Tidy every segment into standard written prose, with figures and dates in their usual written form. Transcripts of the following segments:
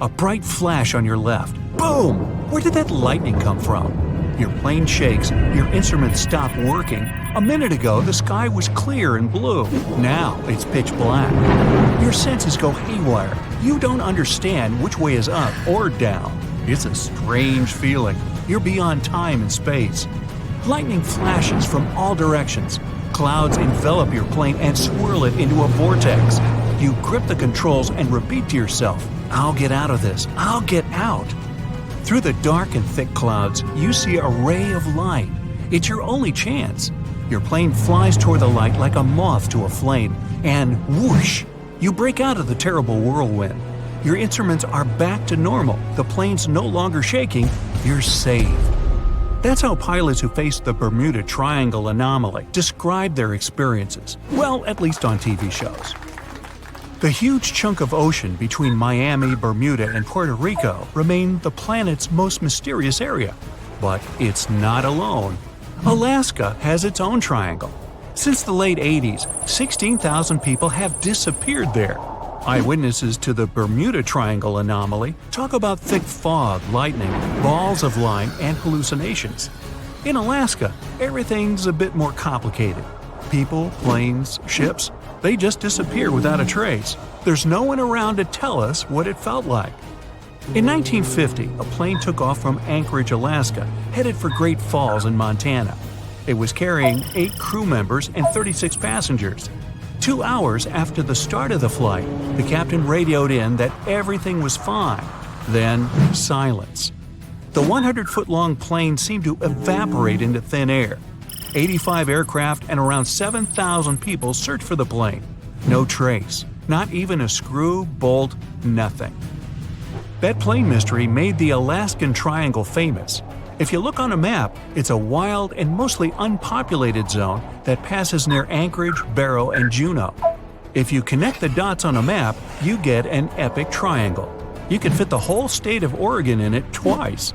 A bright flash on your left. Boom! Where did that lightning come from? Your plane shakes, your instruments stop working. A minute ago, the sky was clear and blue. Now it's pitch black. Your senses go haywire. You don't understand which way is up or down. It's a strange feeling. You're beyond time and space. Lightning flashes from all directions. Clouds envelop your plane and swirl it into a vortex. You grip the controls and repeat to yourself, "I'll get out of this. I'll get out." Through the dark and thick clouds, you see a ray of light. It's your only chance. Your plane flies toward the light like a moth to a flame, and whoosh! You break out of the terrible whirlwind. Your instruments are back to normal. The plane's no longer shaking. You're saved. That's how pilots who faced the Bermuda Triangle anomaly describe their experiences. Well, at least on TV shows. The huge chunk of ocean between Miami, Bermuda, and Puerto Rico remain the planet's most mysterious area. But it's not alone. Alaska has its own triangle. Since the late 80s, 16,000 people have disappeared there. Eyewitnesses to the Bermuda Triangle anomaly talk about thick fog, lightning, balls of light, and hallucinations. In Alaska, everything's a bit more complicated. People, planes, ships, they just disappear without a trace. There's no one around to tell us what it felt like. In 1950, a plane took off from Anchorage, Alaska, headed for Great Falls in Montana. It was carrying 8 crew members and 36 passengers. 2 hours after the start of the flight, the captain radioed in that everything was fine. Then, silence. The 100-foot-long plane seemed to evaporate into thin air. 85 aircraft and around 7,000 people searched for the plane. No trace. Not even a screw, bolt, nothing. That plane mystery made the Alaskan Triangle famous. If you look on a map, it's a wild and mostly unpopulated zone that passes near Anchorage, Barrow, and Juneau. If you connect the dots on a map, you get an epic triangle. You can fit the whole state of Oregon in it twice.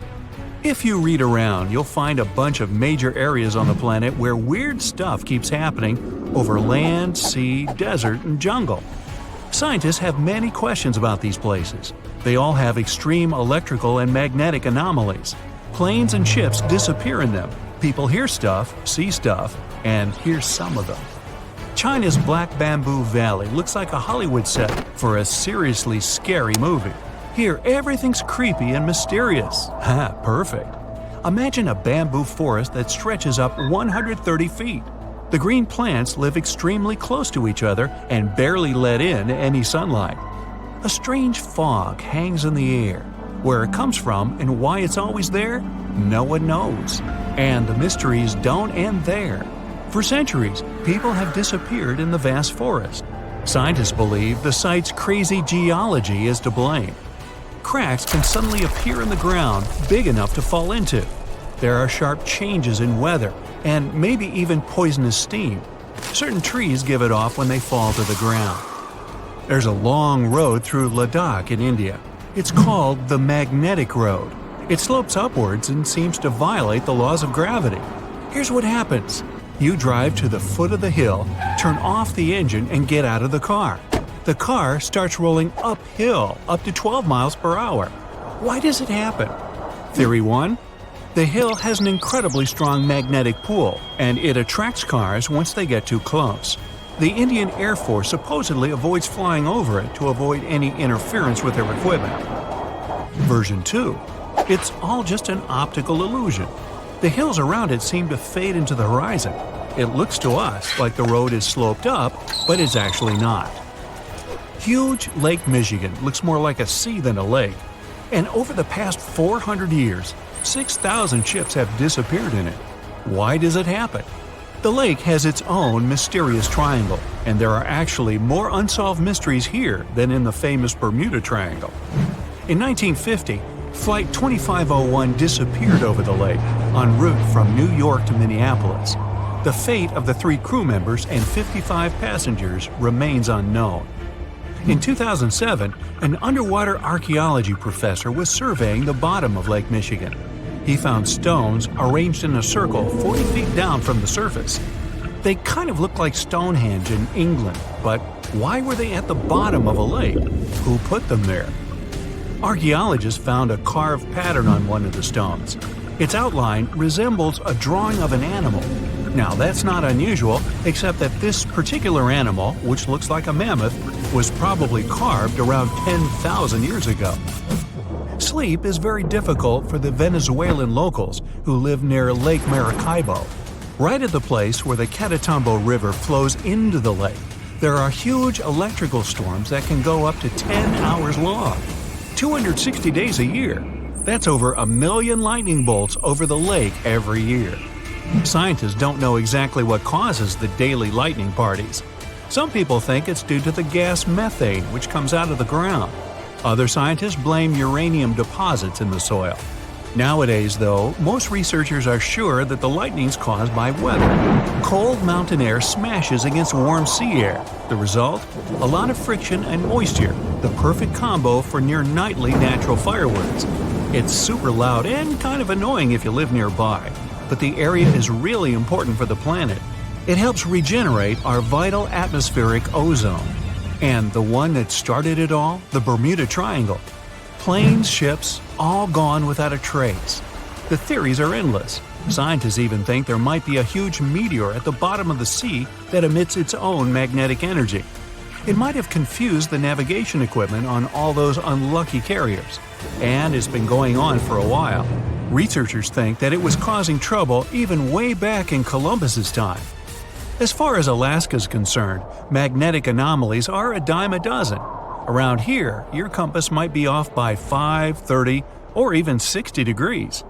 If you read around, you'll find a bunch of major areas on the planet where weird stuff keeps happening over land, sea, desert, and jungle. Scientists have many questions about these places. They all have extreme electrical and magnetic anomalies. Planes and ships disappear in them. People hear stuff, see stuff, and here's some of them. China's Black Bamboo Valley looks like a Hollywood set for a seriously scary movie. Here, everything's creepy and mysterious. Ha, perfect. Imagine a bamboo forest that stretches up 130 feet. The green plants live extremely close to each other and barely let in any sunlight. A strange fog hangs in the air. Where it comes from and why it's always there, no one knows. And the mysteries don't end there. For centuries, people have disappeared in the vast forest. Scientists believe the site's crazy geology is to blame. Cracks can suddenly appear in the ground big enough to fall into. There are sharp changes in weather, and maybe even poisonous steam. Certain trees give it off when they fall to the ground. There's a long road through Ladakh in India. It's called the Magnetic Road. It slopes upwards and seems to violate the laws of gravity. Here's what happens. You drive to the foot of the hill, turn off the engine, and get out of the car. The car starts rolling uphill, up to 12 miles per hour. Why does it happen? Theory 1. The hill has an incredibly strong magnetic pull, and it attracts cars once they get too close. The Indian Air Force supposedly avoids flying over it to avoid any interference with their equipment. Version 2. It's all just an optical illusion. The hills around it seem to fade into the horizon. It looks to us like the road is sloped up, but it's actually not. Huge Lake Michigan looks more like a sea than a lake. And over the past 400 years, 6,000 ships have disappeared in it. Why does it happen? The lake has its own mysterious triangle, and there are actually more unsolved mysteries here than in the famous Bermuda Triangle. In 1950, Flight 2501 disappeared over the lake, en route from New York to Minneapolis. The fate of the 3 crew members and 55 passengers remains unknown. In 2007, an underwater archaeology professor was surveying the bottom of Lake Michigan. He found stones arranged in a circle 40 feet down from the surface. They kind of look like Stonehenge in England, but why were they at the bottom of a lake? Who put them there? Archaeologists found a carved pattern on one of the stones. Its outline resembles a drawing of an animal. Now, that's not unusual, except that this particular animal, which looks like a mammoth, was probably carved around 10,000 years ago. Sleep is very difficult for the Venezuelan locals who live near Lake Maracaibo. Right at the place where the Catatumbo River flows into the lake, there are huge electrical storms that can go up to 10 hours long. 260 days a year. That's over 1 million lightning bolts over the lake every year. Scientists don't know exactly what causes the daily lightning parties. Some people think it's due to the gas methane which comes out of the ground. Other scientists blame uranium deposits in the soil. Nowadays, though, most researchers are sure that the lightning's caused by weather. Cold mountain air smashes against warm sea air. The result? A lot of friction and moisture, the perfect combo for near-nightly natural fireworks. It's super loud and kind of annoying if you live nearby, but the area is really important for the planet. It helps regenerate our vital atmospheric ozone. And the one that started it all? The Bermuda Triangle. Planes, ships, all gone without a trace. The theories are endless. Scientists even think there might be a huge meteor at the bottom of the sea that emits its own magnetic energy. It might have confused the navigation equipment on all those unlucky carriers. And it's been going on for a while. Researchers think that it was causing trouble even way back in Columbus's time. As far as Alaska's concerned, magnetic anomalies are a dime a dozen. Around here, your compass might be off by 5, 30, or even 60 degrees.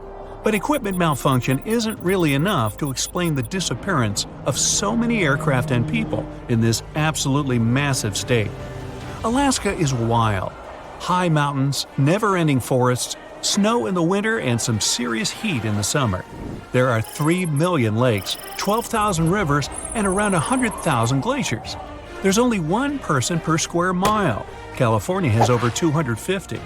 But equipment malfunction isn't really enough to explain the disappearance of so many aircraft and people in this absolutely massive state. Alaska is wild. High mountains, never-ending forests, snow in the winter, and some serious heat in the summer. There are 3 million lakes, 12,000 rivers, and around 100,000 glaciers. There's only one person per square mile. California has over 250.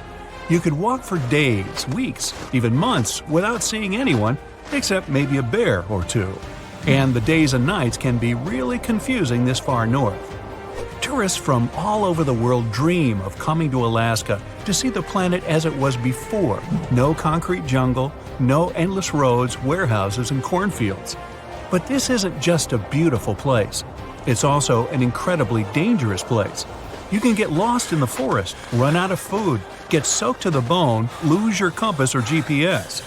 You could walk for days, weeks, even months without seeing anyone, except maybe a bear or two. And the days and nights can be really confusing this far north. Tourists from all over the world dream of coming to Alaska to see the planet as it was before. No concrete jungle, no endless roads, warehouses, and cornfields. But this isn't just a beautiful place. It's also an incredibly dangerous place. You can get lost in the forest, run out of food, get soaked to the bone, lose your compass or GPS.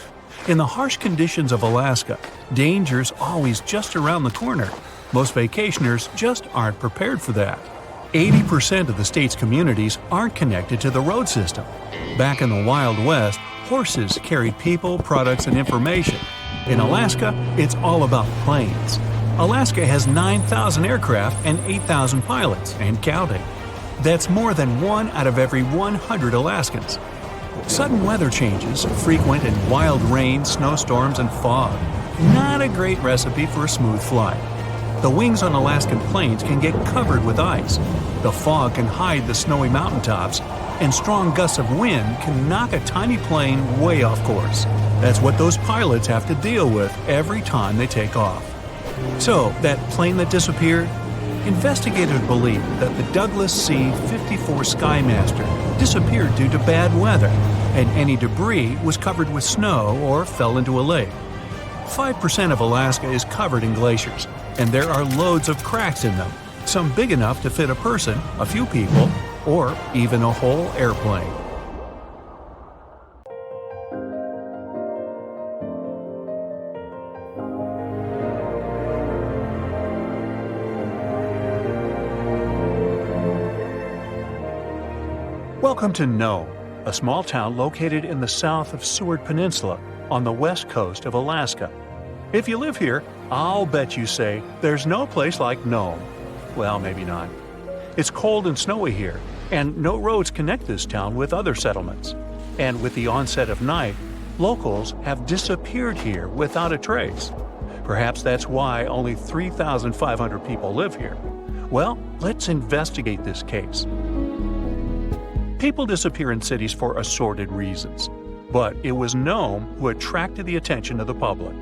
In the harsh conditions of Alaska, danger's always just around the corner. Most vacationers just aren't prepared for that. 80% of the state's communities aren't connected to the road system. Back in the Wild West, horses carried people, products, and information. In Alaska, it's all about planes. Alaska has 9,000 aircraft and 8,000 pilots, and counting. That's more than 1 out of every 100 Alaskans. Sudden weather changes, frequent and wild rain, snowstorms, and fog. Not a great recipe for a smooth flight. The wings on Alaskan plains can get covered with ice. The fog can hide the snowy mountaintops, and strong gusts of wind can knock a tiny plane way off course. That's what those pilots have to deal with every time they take off. So, that plane that disappeared? Investigators believe that the Douglas C-54 Skymaster disappeared due to bad weather, and any debris was covered with snow or fell into a lake. 5% of Alaska is covered in glaciers, and there are loads of cracks in them, some big enough to fit a person, a few people, or even a whole airplane. Welcome to Nome, a small town located in the south of Seward Peninsula on the west coast of Alaska. If you live here, I'll bet you say there's no place like Nome. Well, maybe not. It's cold and snowy here, and no roads connect this town with other settlements. And with the onset of night, locals have disappeared here without a trace. Perhaps that's why only 3,500 people live here. Well, let's investigate this case. People disappear in cities for assorted reasons, but it was Nome who attracted the attention of the public.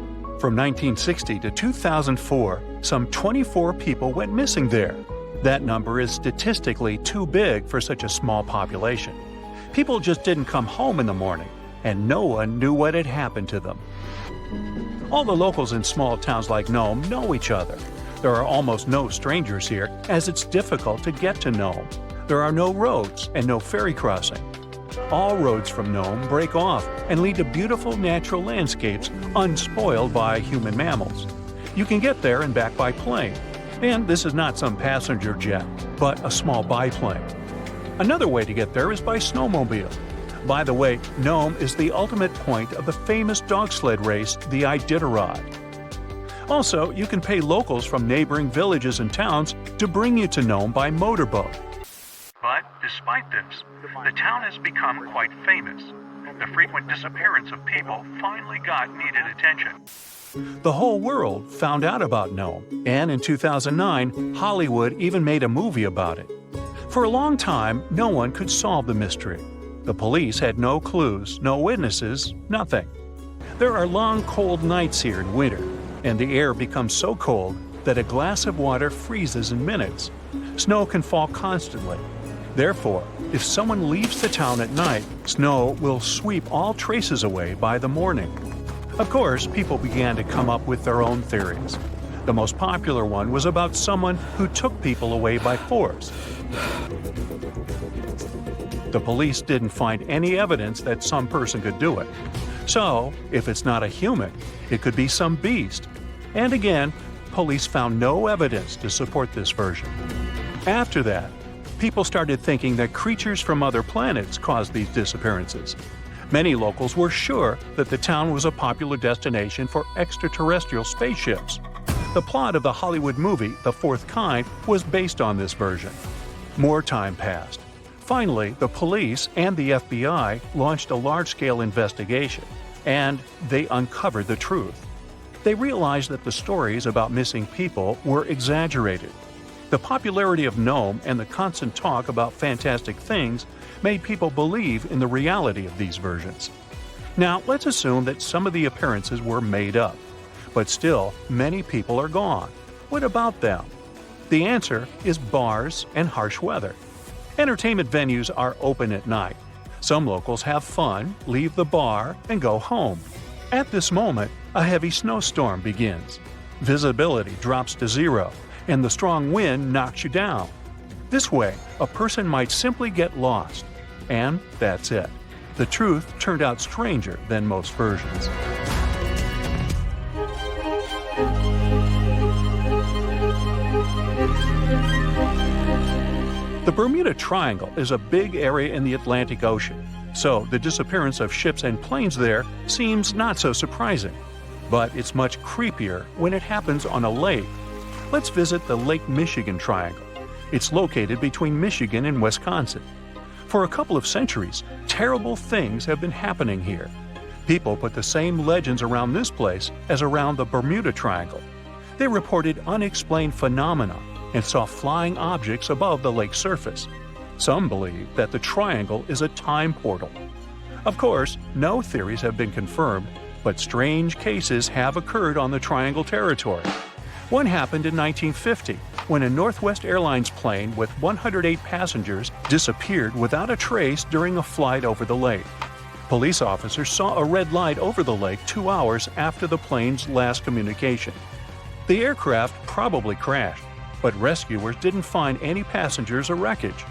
From 1960 to 2004, some 24 people went missing there. That number is statistically too big for such a small population. People just didn't come home in the morning, and no one knew what had happened to them. All the locals in small towns like Nome know each other. There are almost no strangers here, as it's difficult to get to Nome. There are no roads and no ferry crossing. All roads from Nome break off and lead to beautiful natural landscapes unspoiled by human mammals. You can get there and back by plane. And this is not some passenger jet, but a small biplane. Another way to get there is by snowmobile. By the way, Nome is the ultimate point of the famous dog sled race, the Iditarod. Also, you can pay locals from neighboring villages and towns to bring you to Nome by motorboat. But despite this, the town has become quite famous. The frequent disappearance of people finally got needed attention. The whole world found out about Nome, and in 2009, Hollywood even made a movie about it. For a long time, no one could solve the mystery. The police had no clues, no witnesses, nothing. There are long, cold nights here in winter, and the air becomes so cold that a glass of water freezes in minutes. Snow can fall constantly. Therefore, if someone leaves the town at night, snow will sweep all traces away by the morning. Of course, people began to come up with their own theories. The most popular one was about someone who took people away by force. The police didn't find any evidence that some person could do it. So, if it's not a human, it could be some beast. And again, police found no evidence to support this version. After that, people started thinking that creatures from other planets caused these disappearances. Many locals were sure that the town was a popular destination for extraterrestrial spaceships. The plot of the Hollywood movie The Fourth Kind was based on this version. More time passed. Finally, the police and the FBI launched a large-scale investigation, and they uncovered the truth. They realized that the stories about missing people were exaggerated. The popularity of Nome and the constant talk about fantastic things made people believe in the reality of these versions. Now, let's assume that some of the appearances were made up. But still, many people are gone. What about them? The answer is bars and harsh weather. Entertainment venues are open at night. Some locals have fun, leave the bar, and go home. At this moment, a heavy snowstorm begins. Visibility drops to zero, and the strong wind knocks you down. This way, a person might simply get lost. And that's it. The truth turned out stranger than most versions. The Bermuda Triangle is a big area in the Atlantic Ocean, so the disappearance of ships and planes there seems not so surprising. But it's much creepier when it happens on a lake. Let's visit the Lake Michigan Triangle. It's located between Michigan and Wisconsin. For a couple of centuries, terrible things have been happening here. People put the same legends around this place as around the Bermuda Triangle. They reported unexplained phenomena and saw flying objects above the lake's surface. Some believe that the triangle is a time portal. Of course, no theories have been confirmed, but strange cases have occurred on the triangle territory. One happened in 1950, when a Northwest Airlines plane with 108 passengers disappeared without a trace during a flight over the lake. Police officers saw a red light over the lake 2 hours after the plane's last communication. The aircraft probably crashed, but rescuers didn't find any passengers or wreckage.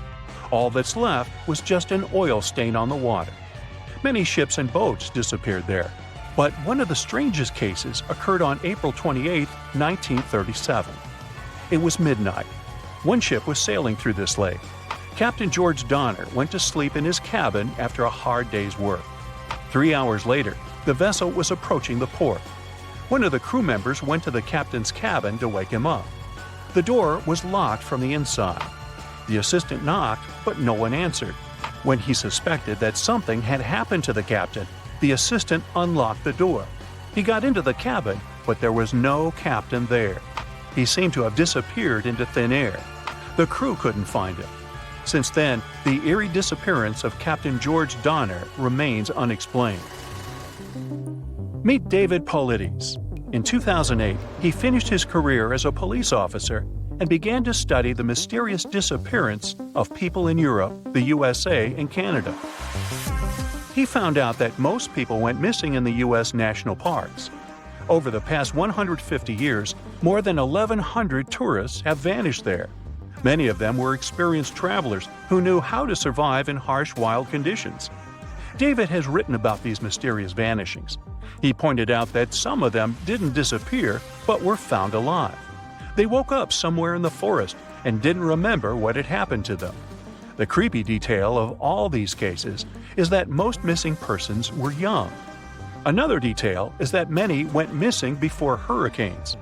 All that's left was just an oil stain on the water. Many ships and boats disappeared there, but one of the strangest cases occurred on April 28, 1937. It was midnight. One ship was sailing through this lake. Captain George Donner went to sleep in his cabin after a hard day's work. 3 hours later, the vessel was approaching the port. One of the crew members went to the captain's cabin to wake him up. The door was locked from the inside. The assistant knocked, but no one answered. When he suspected that something had happened to the captain, the assistant unlocked the door. He got into the cabin, but there was no captain there. He seemed to have disappeared into thin air. The crew couldn't find him. Since then, the eerie disappearance of Captain George Donner remains unexplained. Meet David Paulides. In 2008, he finished his career as a police officer and began to study the mysterious disappearance of people in Europe, the USA, and Canada. He found out that most people went missing in the U.S. national parks. Over the past 150 years, more than 1,100 tourists have vanished there. Many of them were experienced travelers who knew how to survive in harsh wild conditions. David has written about these mysterious vanishings. He pointed out that some of them didn't disappear but were found alive. They woke up somewhere in the forest and didn't remember what had happened to them. The creepy detail of all these cases is that most missing persons were young. Another detail is that many went missing before hurricanes.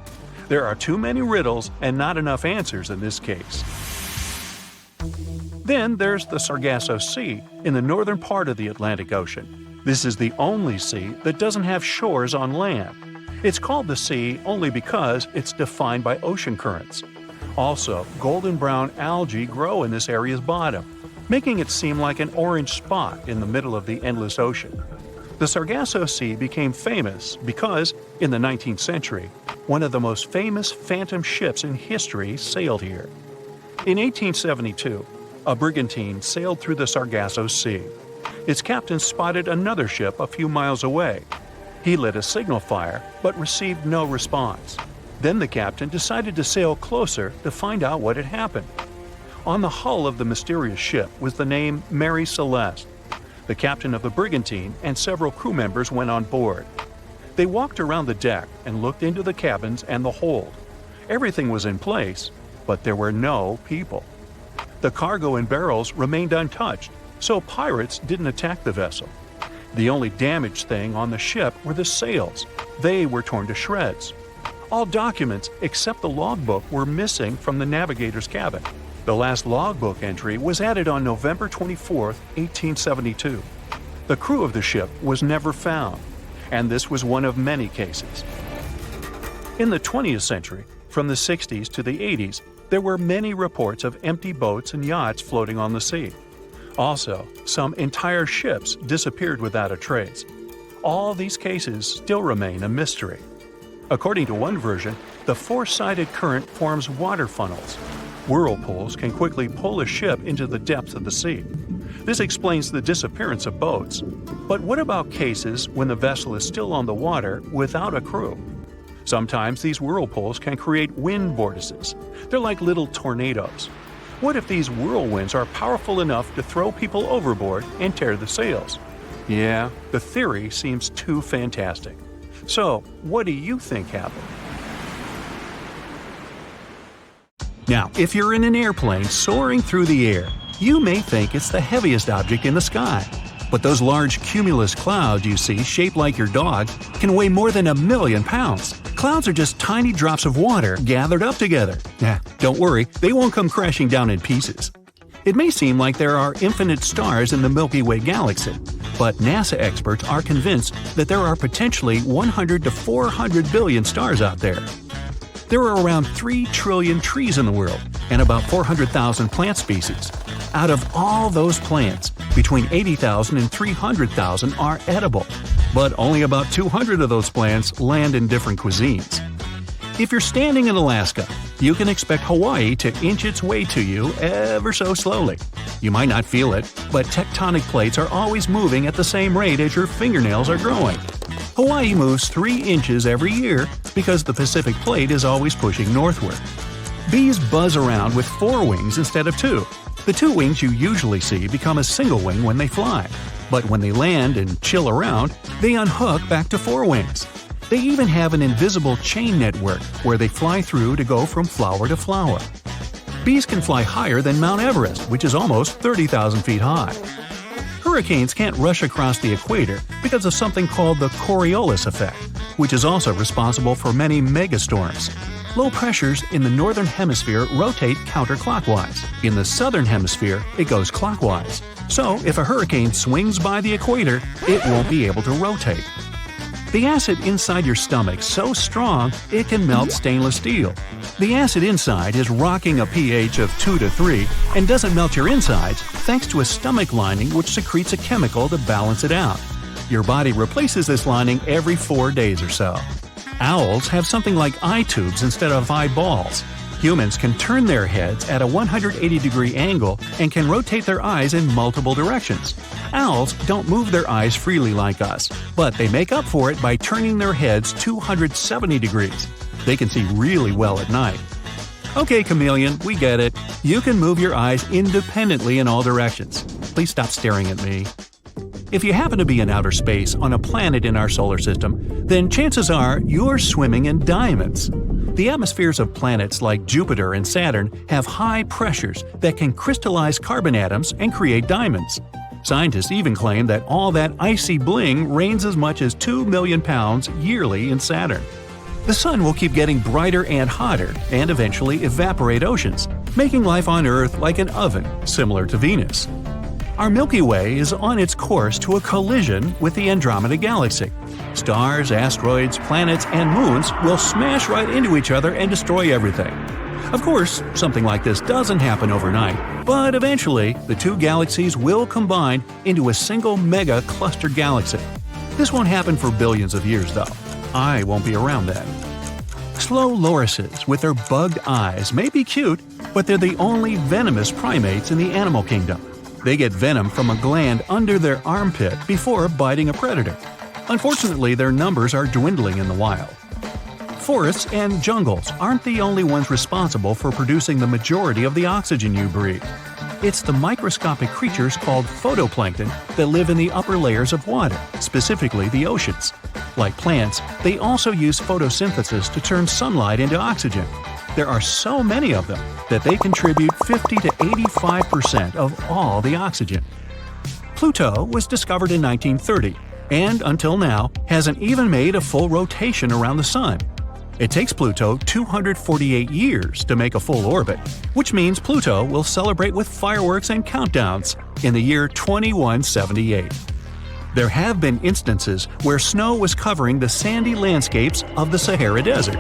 There are too many riddles and not enough answers in this case. Then there's the Sargasso Sea in the northern part of the Atlantic Ocean. This is the only sea that doesn't have shores on land. It's called the sea only because it's defined by ocean currents. Also, golden brown algae grow in this area's bottom, making it seem like an orange spot in the middle of the endless ocean. The Sargasso Sea became famous because, in the 19th century, one of the most famous phantom ships in history sailed here. In 1872, a brigantine sailed through the Sargasso Sea. Its captain spotted another ship a few miles away. He lit a signal fire, but received no response. Then the captain decided to sail closer to find out what had happened. On the hull of the mysterious ship was the name Mary Celeste. The captain of the brigantine and several crew members went on board. They walked around the deck and looked into the cabins and the hold. Everything was in place, but there were no people. The cargo and barrels remained untouched, so pirates didn't attack the vessel. The only damaged thing on the ship were the sails. They were torn to shreds. All documents except the logbook were missing from the navigator's cabin. The last logbook entry was added on November 24, 1872. The crew of the ship was never found, and this was one of many cases. In the 20th century, from the 60s to the 80s, there were many reports of empty boats and yachts floating on the sea. Also, some entire ships disappeared without a trace. All these cases still remain a mystery. According to one version, the four-sided current forms water funnels. Whirlpools can quickly pull a ship into the depths of the sea. This explains the disappearance of boats. But what about cases when the vessel is still on the water without a crew? Sometimes these whirlpools can create wind vortices. They're like little tornadoes. What if these whirlwinds are powerful enough to throw people overboard and tear the sails? Yeah, the theory seems too fantastic. So, what do you think happened? Now, if you're in an airplane soaring through the air, you may think it's the heaviest object in the sky. But those large cumulus clouds you see shaped like your dog can weigh more than 1 million pounds. Clouds are just tiny drops of water gathered up together. Don't worry, they won't come crashing down in pieces. It may seem like there are infinite stars in the Milky Way galaxy, but NASA experts are convinced that there are potentially 100 to 400 billion stars out there. There are around 3 trillion trees in the world and about 400,000 plant species. Out of all those plants, between 80,000 and 300,000 are edible, but only about 200 of those plants land in different cuisines. If you're standing in Alaska, you can expect Hawaii to inch its way to you ever so slowly. You might not feel it, but tectonic plates are always moving at the same rate as your fingernails are growing. Hawaii moves 3 inches every year because the Pacific Plate is always pushing northward. Bees buzz around with 4 wings instead of 2. The 2 wings you usually see become a single wing when they fly, but when they land and chill around, they unhook back to 4 wings. They even have an invisible chain network where they fly through to go from flower to flower. Bees can fly higher than Mount Everest, which is almost 30,000 feet high. Hurricanes can't rush across the equator because of something called the Coriolis effect, which is also responsible for many megastorms. Low pressures in the northern hemisphere rotate counterclockwise. In the southern hemisphere, it goes clockwise. So, if a hurricane swings by the equator, it won't be able to rotate. The acid inside your stomach so strong it can melt stainless steel. The acid inside is rocking a pH of 2 to 3 and doesn't melt your insides thanks to a stomach lining which secretes a chemical to balance it out. Your body replaces this lining every 4 days or so. Owls have something like eye tubes instead of eyeballs. Humans can turn their heads at a 180-degree angle and can rotate their eyes in multiple directions. Owls don't move their eyes freely like us, but they make up for it by turning their heads 270 degrees. They can see really well at night. Okay, chameleon, we get it. You can move your eyes independently in all directions. Please stop staring at me. If you happen to be in outer space on a planet in our solar system, then chances are you're swimming in diamonds. The atmospheres of planets like Jupiter and Saturn have high pressures that can crystallize carbon atoms and create diamonds. Scientists even claim that all that icy bling rains as much as 2 million pounds yearly in Saturn. The sun will keep getting brighter and hotter and eventually evaporate oceans, making life on Earth like an oven, similar to Venus. Our Milky Way is on its course to a collision with the Andromeda Galaxy. Stars, asteroids, planets, and moons will smash right into each other and destroy everything. Of course, something like this doesn't happen overnight, but eventually the two galaxies will combine into a single mega cluster galaxy. This won't happen for billions of years, though. I won't be around then. Slow lorises with their bugged eyes may be cute, but they're the only venomous primates in the animal kingdom. They get venom from a gland under their armpit before biting a predator. Unfortunately, their numbers are dwindling in the wild. Forests and jungles aren't the only ones responsible for producing the majority of the oxygen you breathe. It's the microscopic creatures called photoplankton that live in the upper layers of water, specifically the oceans. Like plants, they also use photosynthesis to turn sunlight into oxygen. There are so many of them that they contribute 50 to 85% of all the oxygen. Pluto was discovered in 1930, and until now hasn't even made a full rotation around the Sun. It takes Pluto 248 years to make a full orbit, which means Pluto will celebrate with fireworks and countdowns in the year 2178. There have been instances where snow was covering the sandy landscapes of the Sahara Desert,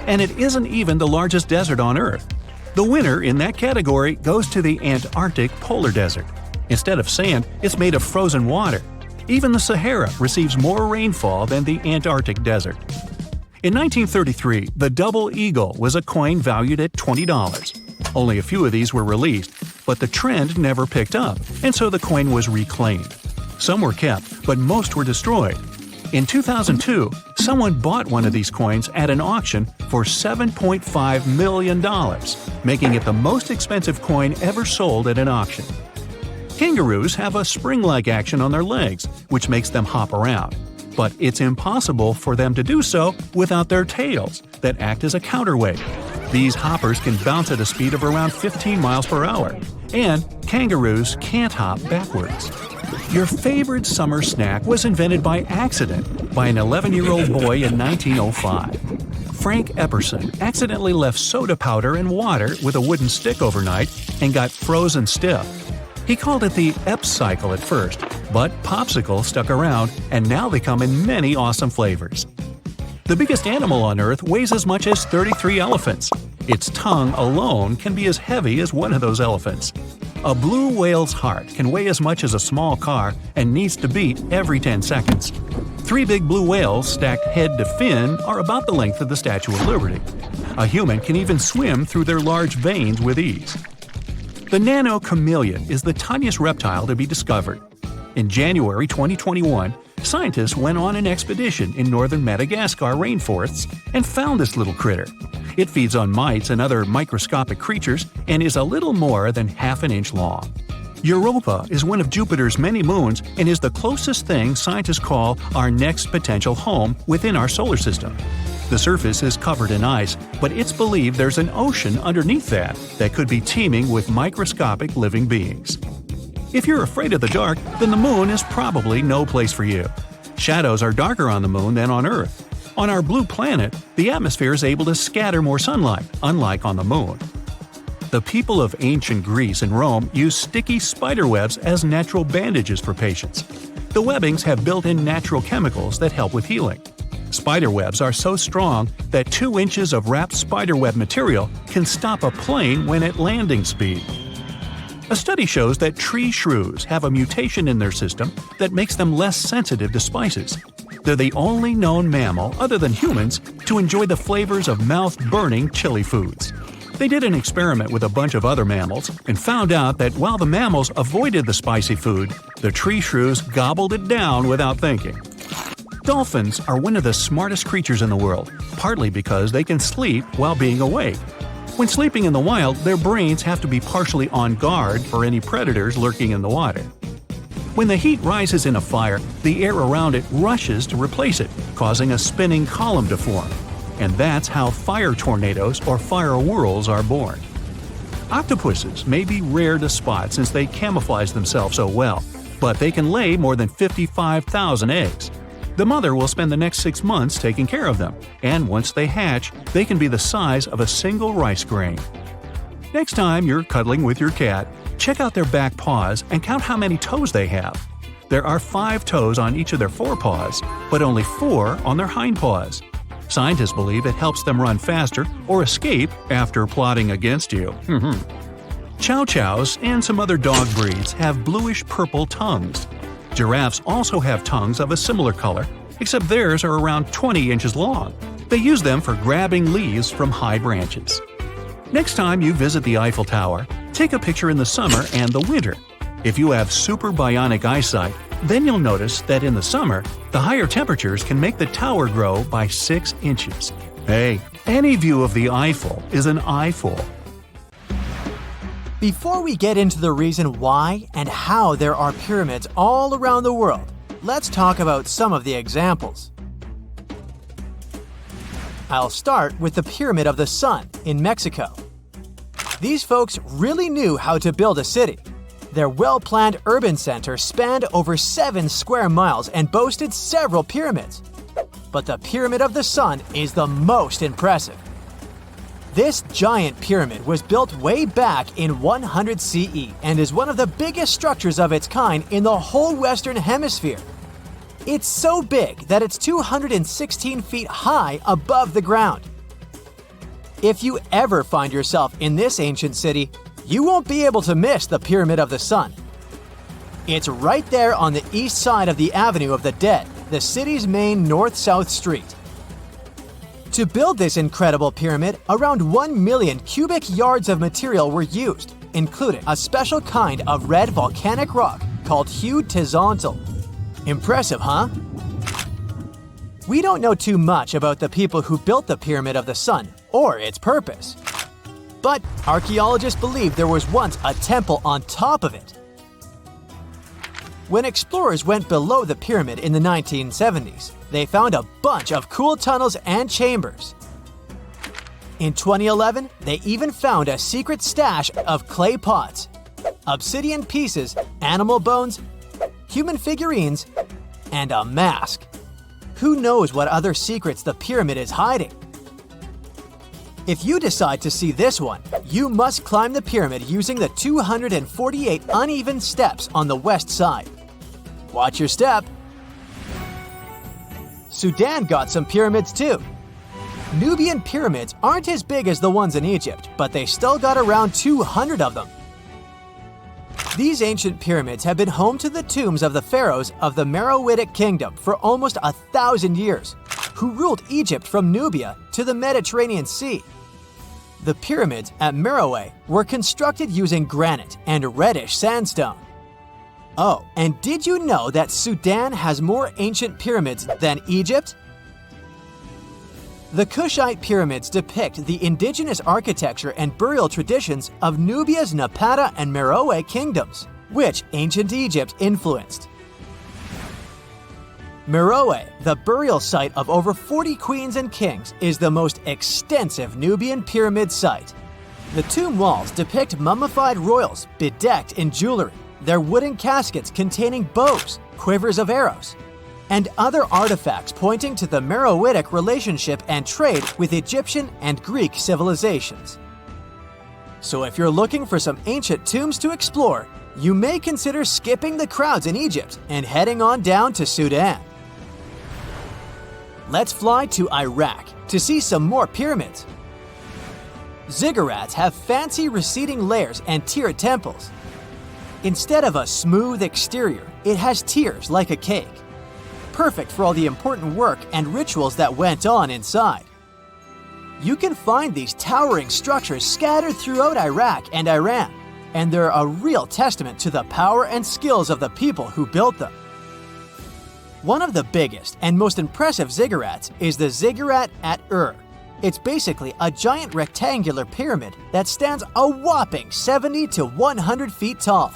and it isn't even the largest desert on Earth. The winner in that category goes to the Antarctic polar desert. Instead of sand, it's made of frozen water. Even the Sahara receives more rainfall than the Antarctic desert. In 1933, the double eagle was a coin valued at $20. Only a few of these were released, but the trend never picked up, and so the coin was reclaimed. Some were kept, but most were destroyed. In 2002, someone bought one of these coins at an auction for $7.5 million, making it the most expensive coin ever sold at an auction. Kangaroos have a spring-like action on their legs, which makes them hop around. But it's impossible for them to do so without their tails, that act as a counterweight. These hoppers can bounce at a speed of around 15 miles per hour, and kangaroos can't hop backwards. Your favorite summer snack was invented by accident by an 11-year-old boy in 1905. Frank Epperson accidentally left soda powder and water with a wooden stick overnight and got frozen stiff. He called it the Ep cycle at first, but popsicle stuck around, and now they come in many awesome flavors. The biggest animal on Earth weighs as much as 33 elephants. Its tongue alone can be as heavy as one of those elephants. A blue whale's heart can weigh as much as a small car and needs to beat every 10 seconds. 3 big blue whales stacked head to fin are about the length of the Statue of Liberty. A human can even swim through their large veins with ease. The nano chameleon is the tiniest reptile to be discovered. In January 2021, scientists went on an expedition in northern Madagascar rainforests and found this little critter. It feeds on mites and other microscopic creatures and is a little more than half an inch long. Europa is one of Jupiter's many moons and is the closest thing scientists call our next potential home within our solar system. The surface is covered in ice, but it's believed there's an ocean underneath that could be teeming with microscopic living beings. If you're afraid of the dark, then the moon is probably no place for you. Shadows are darker on the moon than on Earth. On our blue planet, the atmosphere is able to scatter more sunlight, unlike on the moon. The people of ancient Greece and Rome used sticky spider webs as natural bandages for patients. The webbings have built-in natural chemicals that help with healing. Spider webs are so strong that 2 inches of wrapped spiderweb material can stop a plane when at landing speed. A study shows that tree shrews have a mutation in their system that makes them less sensitive to spices. They're the only known mammal, other than humans, to enjoy the flavors of mouth-burning chili foods. They did an experiment with a bunch of other mammals and found out that while the mammals avoided the spicy food, the tree shrews gobbled it down without thinking. Dolphins are one of the smartest creatures in the world, partly because they can sleep while being awake. When sleeping in the wild, their brains have to be partially on guard for any predators lurking in the water. When the heat rises in a fire, the air around it rushes to replace it, causing a spinning column to form. And that's how fire tornadoes or fire whirls are born. Octopuses may be rare to spot since they camouflage themselves so well, but they can lay more than 55,000 eggs. The mother will spend the next 6 months taking care of them, and once they hatch, they can be the size of a single rice grain. Next time you're cuddling with your cat, check out their back paws and count how many toes they have. There are 5 toes on each of their forepaws, but only 4 on their hindpaws. Scientists believe it helps them run faster or escape after plotting against you. Chow chows and some other dog breeds have bluish-purple tongues. Giraffes also have tongues of a similar color, except theirs are around 20 inches long. They use them for grabbing leaves from high branches. Next time you visit the Eiffel Tower, take a picture in the summer and the winter. If you have super bionic eyesight, then you'll notice that in the summer, the higher temperatures can make the tower grow by 6 inches. Hey, any view of the Eiffel is an eyeful. Before we get into the reason why and how there are pyramids all around the world, let's talk about some of the examples. I'll start with the Pyramid of the Sun in Mexico. These folks really knew how to build a city. Their well-planned urban center spanned over 7 square miles and boasted several pyramids. But the Pyramid of the Sun is the most impressive. This giant pyramid was built way back in 100 CE and is one of the biggest structures of its kind in the whole Western Hemisphere. It's so big that it's 216 feet high above the ground. If you ever find yourself in this ancient city, you won't be able to miss the Pyramid of the Sun. It's right there on the east side of the Avenue of the Dead, the city's main north-south street. To build this incredible pyramid, around 1 million cubic yards of material were used, including a special kind of red volcanic rock called Huitzilopochtli. Impressive, huh? We don't know too much about the people who built the Pyramid of the Sun or its purpose. But archaeologists believe there was once a temple on top of it. When explorers went below the pyramid in the 1970s, they found a bunch of cool tunnels and chambers. In 2011, they even found a secret stash of clay pots, obsidian pieces, animal bones, human figurines, and a mask. Who knows what other secrets the pyramid is hiding? If you decide to see this one, you must climb the pyramid using the 248 uneven steps on the west side. Watch your step. Sudan got some pyramids too. Nubian pyramids aren't as big as the ones in Egypt, but they still got around 200 of them. These ancient pyramids have been home to the tombs of the pharaohs of the Meroitic Kingdom for almost 1,000 years, who ruled Egypt from Nubia to the Mediterranean Sea. The pyramids at Meroe were constructed using granite and reddish sandstone. Oh, and did you know that Sudan has more ancient pyramids than Egypt? The Kushite pyramids depict the indigenous architecture and burial traditions of Nubia's Napata and Meroe kingdoms, which ancient Egypt influenced. Meroe, the burial site of over 40 queens and kings, is the most extensive Nubian pyramid site. The tomb walls depict mummified royals bedecked in jewelry, their wooden caskets containing bows, quivers of arrows, and other artifacts pointing to the Meroitic relationship and trade with Egyptian and Greek civilizations. So if you're looking for some ancient tombs to explore, you may consider skipping the crowds in Egypt and heading on down to Sudan. Let's fly to Iraq to see some more pyramids. Ziggurats have fancy receding layers and tiered temples. Instead of a smooth exterior, it has tiers like a cake. Perfect for all the important work and rituals that went on inside. You can find these towering structures scattered throughout Iraq and Iran, and they're a real testament to the power and skills of the people who built them. One of the biggest and most impressive ziggurats is the ziggurat at Ur. It's basically a giant rectangular pyramid that stands a whopping 70 to 100 feet tall,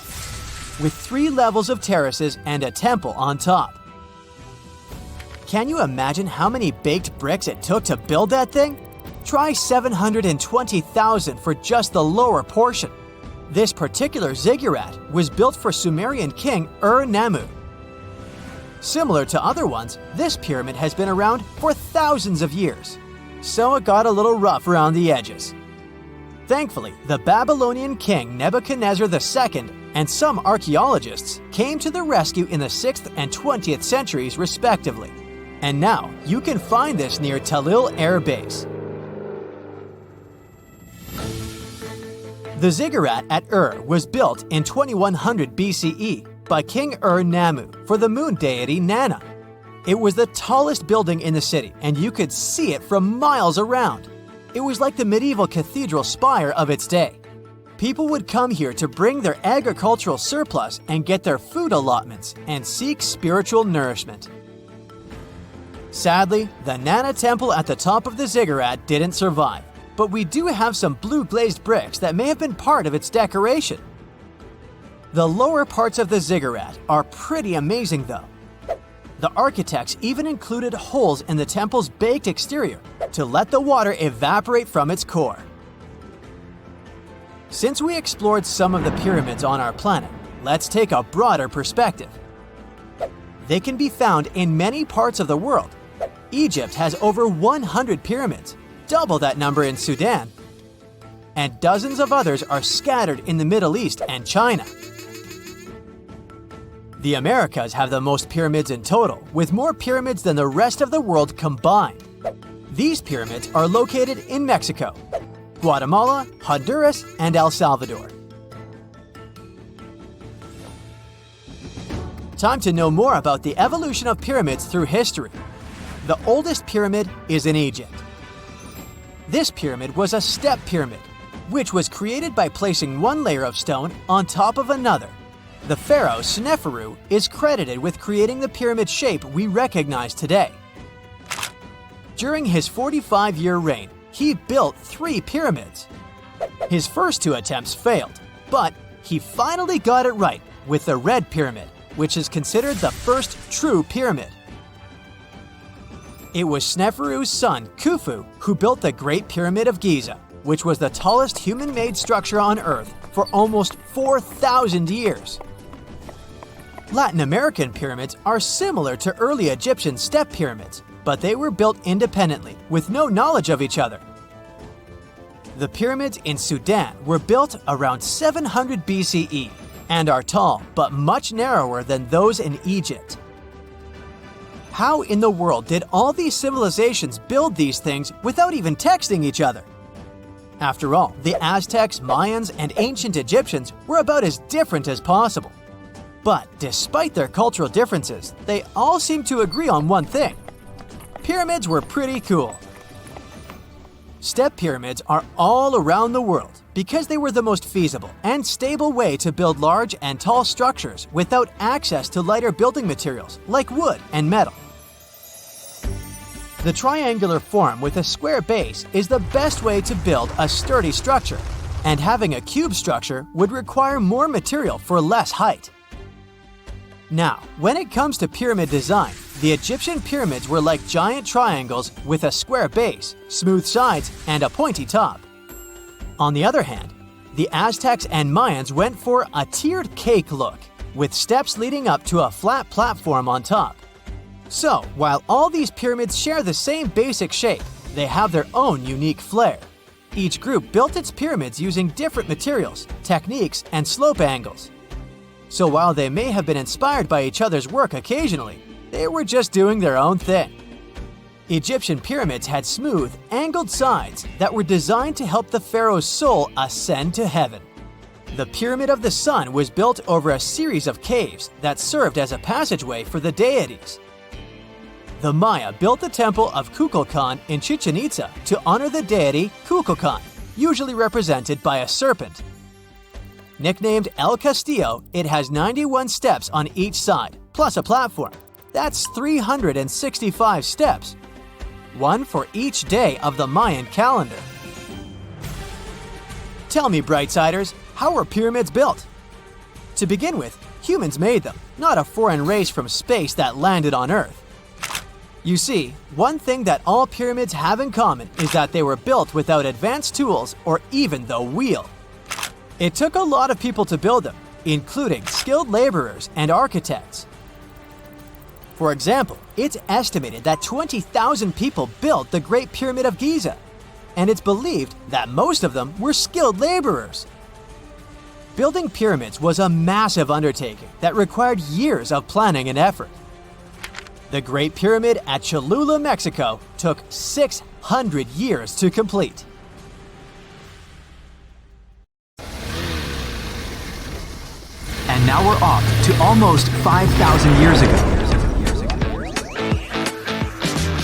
with 3 levels of terraces and a temple on top. Can you imagine how many baked bricks it took to build that thing? Try 720,000 for just the lower portion. This particular ziggurat was built for Sumerian king Ur-Nammu. Similar to other ones, this pyramid has been around for thousands of years, so it got a little rough around the edges. Thankfully, the Babylonian king Nebuchadnezzar II and some archaeologists came to the rescue in the 6th and 20th centuries respectively, and now you can find this near Talil Air Base. The ziggurat at Ur was built in 2100 BCE by King Ur-Nammu for the moon deity Nana. It was the tallest building in the city, and you could see it from miles around. It was like the medieval cathedral spire of its day. People would come here to bring their agricultural surplus and get their food allotments and seek spiritual nourishment. Sadly, the Nana temple at the top of the ziggurat didn't survive, but we do have some blue glazed bricks that may have been part of its decoration. The lower parts of the ziggurat are pretty amazing though. The architects even included holes in the temple's baked exterior to let the water evaporate from its core. Since we explored some of the pyramids on our planet, let's take a broader perspective. They can be found in many parts of the world. Egypt has over 100 pyramids, double that number in Sudan, and dozens of others are scattered in the Middle East and China. The Americas have the most pyramids in total, with more pyramids than the rest of the world combined. These pyramids are located in Mexico, Guatemala, Honduras, and El Salvador. Time to know more about the evolution of pyramids through history. The oldest pyramid is in Egypt. This pyramid was a step pyramid, which was created by placing one layer of stone on top of another. The pharaoh Sneferu is credited with creating the pyramid shape we recognize today. During his 45-year reign, he built 3 pyramids. His first 2 attempts failed, but he finally got it right with the Red Pyramid, which is considered the first true pyramid. It was Sneferu's son, Khufu, who built the Great Pyramid of Giza, which was the tallest human-made structure on Earth for almost 4,000 years. Latin American pyramids are similar to early Egyptian step pyramids, but they were built independently with no knowledge of each other. The pyramids in Sudan were built around 700 BCE and are tall but much narrower than those in Egypt. How in the world did all these civilizations build these things without even texting each other? After all, the Aztecs, Mayans, and ancient Egyptians were about as different as possible. But despite their cultural differences, they all seem to agree on one thing. Pyramids were pretty cool. Step pyramids are all around the world because they were the most feasible and stable way to build large and tall structures without access to lighter building materials like wood and metal. The triangular form with a square base is the best way to build a sturdy structure, and having a cube structure would require more material for less height. Now, when it comes to pyramid design, the Egyptian pyramids were like giant triangles with a square base, smooth sides, and a pointy top. On the other hand, the Aztecs and Mayans went for a tiered cake look, with steps leading up to a flat platform on top. So, while all these pyramids share the same basic shape, they have their own unique flair. Each group built its pyramids using different materials, techniques, and slope angles. So while they may have been inspired by each other's work occasionally, they were just doing their own thing. Egyptian pyramids had smooth, angled sides that were designed to help the pharaoh's soul ascend to heaven. The Pyramid of the Sun was built over a series of caves that served as a passageway for the deities. the Maya built the temple of Kukulkan in Chichen Itza to honor the deity Kukulkan, usually represented by a serpent. Nicknamed El Castillo, it has 91 steps on each side, plus a platform. That's 365 steps, one for each day of the Mayan calendar. Tell me, Brightsiders, how were pyramids built? To begin with, humans made them, not a foreign race from space that landed on Earth. You see, one thing that all pyramids have in common is that they were built without advanced tools or even the wheel. It took a lot of people to build them, including skilled laborers and architects. For example, it's estimated that 20,000 people built the Great Pyramid of Giza, and it's believed that most of them were skilled laborers. Building pyramids was a massive undertaking that required years of planning and effort. The Great Pyramid at Cholula, Mexico, took 600 years to complete. And now we're off to almost 5,000 years ago.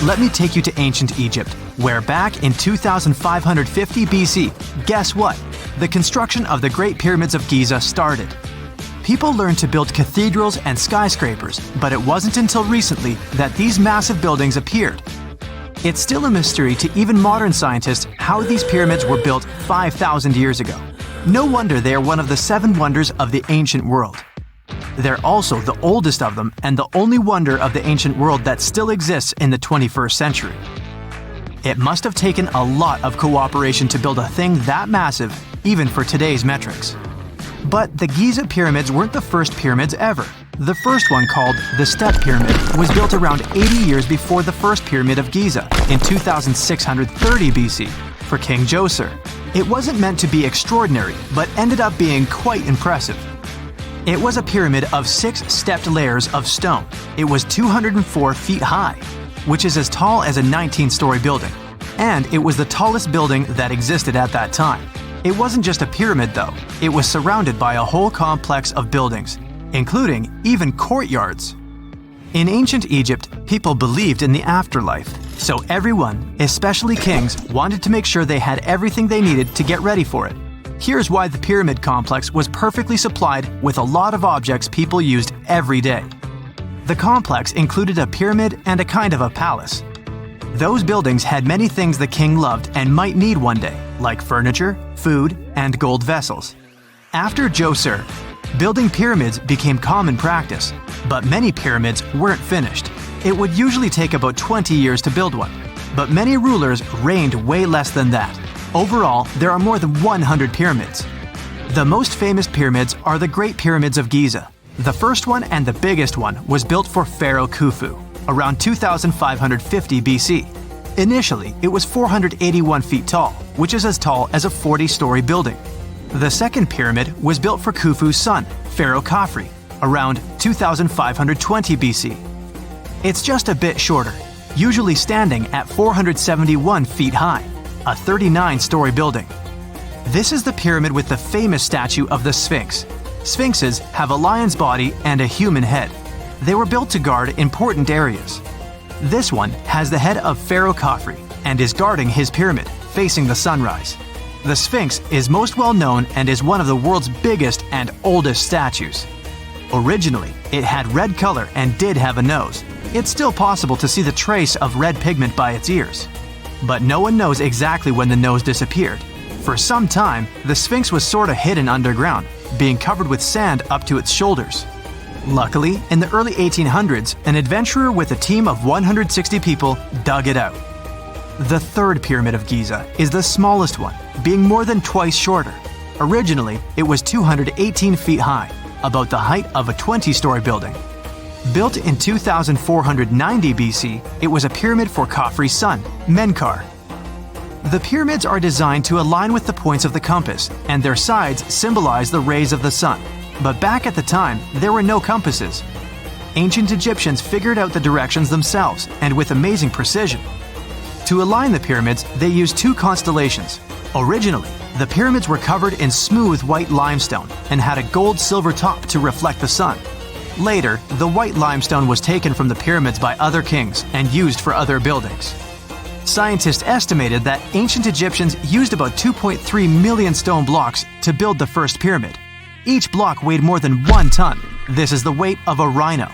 Let me take you to ancient Egypt, where back in 2550 BC, guess what? The construction of the Great Pyramids of Giza started. People learned to build cathedrals and skyscrapers, but it wasn't until recently that these massive buildings appeared. It's still a mystery to even modern scientists how these pyramids were built 5,000 years ago. No wonder they are one of the 7 wonders of the ancient world. They're also the oldest of them and the only wonder of the ancient world that still exists in the 21st century. It must have taken a lot of cooperation to build a thing that massive, even for today's metrics. But the Giza pyramids weren't the first pyramids ever. The first one, called the Step Pyramid, was built around 80 years before the first Pyramid of Giza in 2630 BC for King Djoser. It wasn't meant to be extraordinary, but ended up being quite impressive. It was a pyramid of 6 stepped layers of stone. It was 204 feet high, which is as tall as a 19-story building. And it was the tallest building that existed at that time. It wasn't just a pyramid though, it was surrounded by a whole complex of buildings, including even courtyards. In ancient Egypt, people believed in the afterlife, so everyone, especially kings, wanted to make sure they had everything they needed to get ready for it. Here's why the pyramid complex was perfectly supplied with a lot of objects people used every day. The complex included a pyramid and a kind of a palace. Those buildings had many things the king loved and might need one day, like furniture, food, and gold vessels. After Djoser, building pyramids became common practice, but many pyramids weren't finished. It would usually take about 20 years to build one, but many rulers reigned way less than that. Overall, there are more than 100 pyramids. The most famous pyramids are the Great Pyramids of Giza. The first one and the biggest one was built for Pharaoh Khufu, around 2550 BC. Initially, it was 481 feet tall, which is as tall as a 40-story building. The second pyramid was built for Khufu's son, Pharaoh Khafre, around 2520 BC. It's just a bit shorter, usually standing at 471 feet high, a 39-story building. This is the pyramid with the famous statue of the Sphinx. Sphinxes have a lion's body and a human head. They were built to guard important areas. This one has the head of Pharaoh Khafre and is guarding his pyramid, facing the sunrise. The Sphinx is most well known and is one of the world's biggest and oldest statues. Originally, it had red color and did have a nose. It's still possible to see the trace of red pigment by its ears. But no one knows exactly when the nose disappeared. For some time, the Sphinx was sort of hidden underground, being covered with sand up to its shoulders. Luckily, in the early 1800s, an adventurer with a team of 160 people dug it out. The third Pyramid of Giza is the smallest one, being more than twice shorter. Originally, it was 218 feet high, about the height of a 20-story building. Built in 2490 BC, it was a pyramid for Khafre's son, Menkaure. The pyramids are designed to align with the points of the compass, and their sides symbolize the rays of the sun. But back at the time, there were no compasses. Ancient Egyptians figured out the directions themselves, and with amazing precision. To align the pyramids, they used 2 constellations. Originally, the pyramids were covered in smooth white limestone and had a gold-silver top to reflect the sun. Later, the white limestone was taken from the pyramids by other kings and used for other buildings. Scientists estimated that ancient Egyptians used about 2.3 million stone blocks to build the first pyramid. Each block weighed more than 1 ton. This is the weight of a rhino.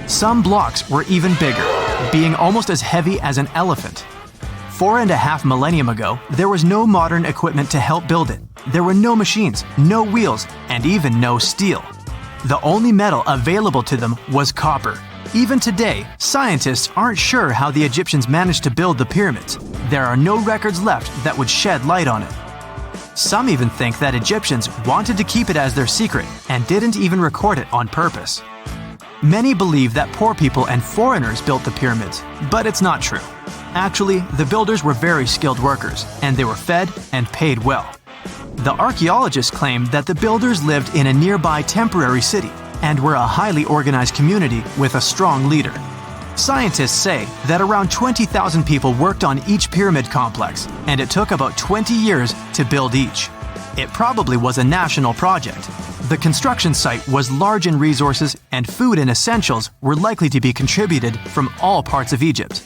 Some blocks were even bigger, being almost as heavy as an elephant. 4.5 millennia ago, there was no modern equipment to help build it. There were no machines, no wheels, and even no steel. The only metal available to them was copper. Even today, scientists aren't sure how the Egyptians managed to build the pyramids. There are no records left that would shed light on it. Some even think that Egyptians wanted to keep it as their secret and didn't even record it on purpose. Many believe that poor people and foreigners built the pyramids, but it's not true. Actually, the builders were very skilled workers, and they were fed and paid well. The archaeologists claim that the builders lived in a nearby temporary city and were a highly organized community with a strong leader. Scientists say that around 20,000 people worked on each pyramid complex, and it took about 20 years to build each. It probably was a national project. The construction site was large in resources, and food and essentials were likely to be contributed from all parts of Egypt.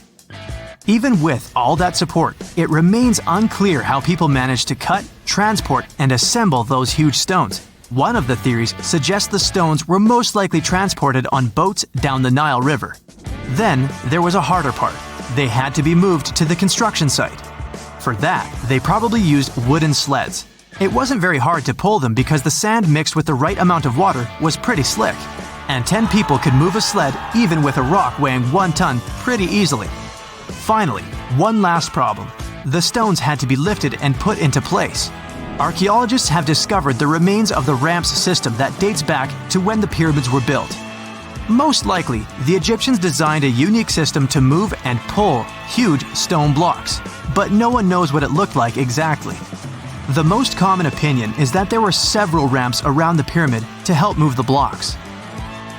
Even with all that support, it remains unclear how people managed to cut, transport, and assemble those huge stones. One of the theories suggests the stones were most likely transported on boats down the Nile River. Then, there was a harder part. They had to be moved to the construction site. For that, they probably used wooden sleds. It wasn't very hard to pull them because the sand mixed with the right amount of water was pretty slick. And 10 people could move a sled even with a rock weighing 1 ton pretty easily. Finally, one last problem. The stones had to be lifted and put into place. Archaeologists have discovered the remains of the ramps system that dates back to when the pyramids were built. Most likely, the Egyptians designed a unique system to move and pull huge stone blocks, but no one knows what it looked like exactly. The most common opinion is that there were several ramps around the pyramid to help move the blocks.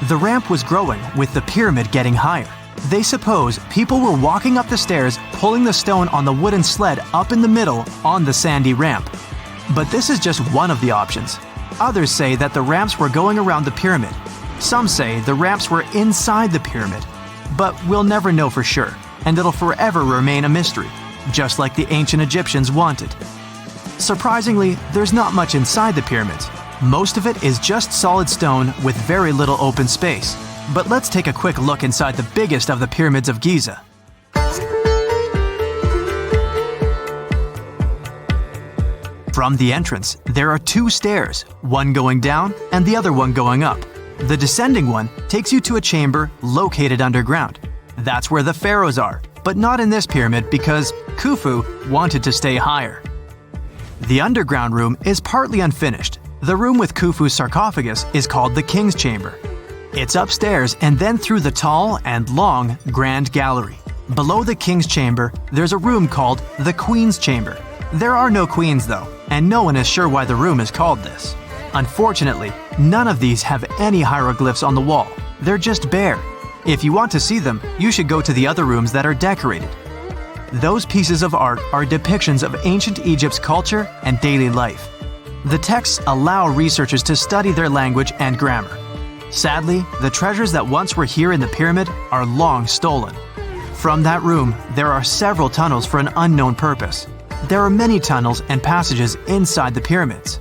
The ramp was growing with the pyramid getting higher. They suppose people were walking up the stairs, pulling the stone on the wooden sled up in the middle on the sandy ramp. But this is just one of the options. Others say that the ramps were going around the pyramid. Some say the ramps were inside the pyramid. But we'll never know for sure, and it'll forever remain a mystery, just like the ancient Egyptians wanted. Surprisingly, there's not much inside the pyramids. Most of it is just solid stone with very little open space. But let's take a quick look inside the biggest of the pyramids of Giza. From the entrance, there are 2 stairs, one going down and the other one going up. The descending one takes you to a chamber located underground. That's where the pharaohs are, but not in this pyramid because Khufu wanted to stay higher. The underground room is partly unfinished. The room with Khufu's sarcophagus is called the King's Chamber. It's upstairs and then through the tall and long Grand Gallery. Below the King's Chamber, there's a room called the Queen's Chamber. There are no queens though, and no one is sure why the room is called this. Unfortunately, none of these have any hieroglyphs on the wall. They're just bare. If you want to see them, you should go to the other rooms that are decorated. Those pieces of art are depictions of ancient Egypt's culture and daily life. The texts allow researchers to study their language and grammar. Sadly, the treasures that once were here in the pyramid are long stolen. From that room, there are several tunnels for an unknown purpose. There are many tunnels and passages inside the pyramids.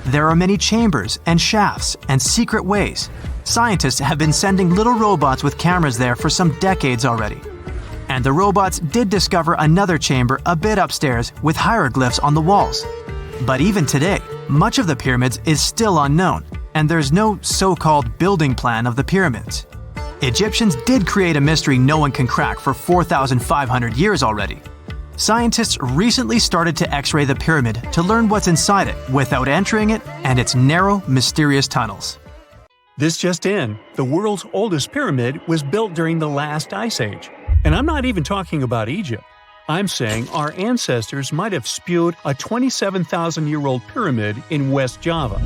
There are many chambers and shafts and secret ways. Scientists have been sending little robots with cameras there for some decades already. And the robots did discover another chamber a bit upstairs with hieroglyphs on the walls. But even today, much of the pyramids is still unknown, and there's no so-called building plan of the pyramids. Egyptians did create a mystery no one can crack for 4,500 years already. Scientists recently started to X-ray the pyramid to learn what's inside it without entering it and its narrow, mysterious tunnels. This just in, the world's oldest pyramid was built during the last ice age. And I'm not even talking about Egypt. I'm saying our ancestors might have spewed a 27,000-year-old pyramid in West Java.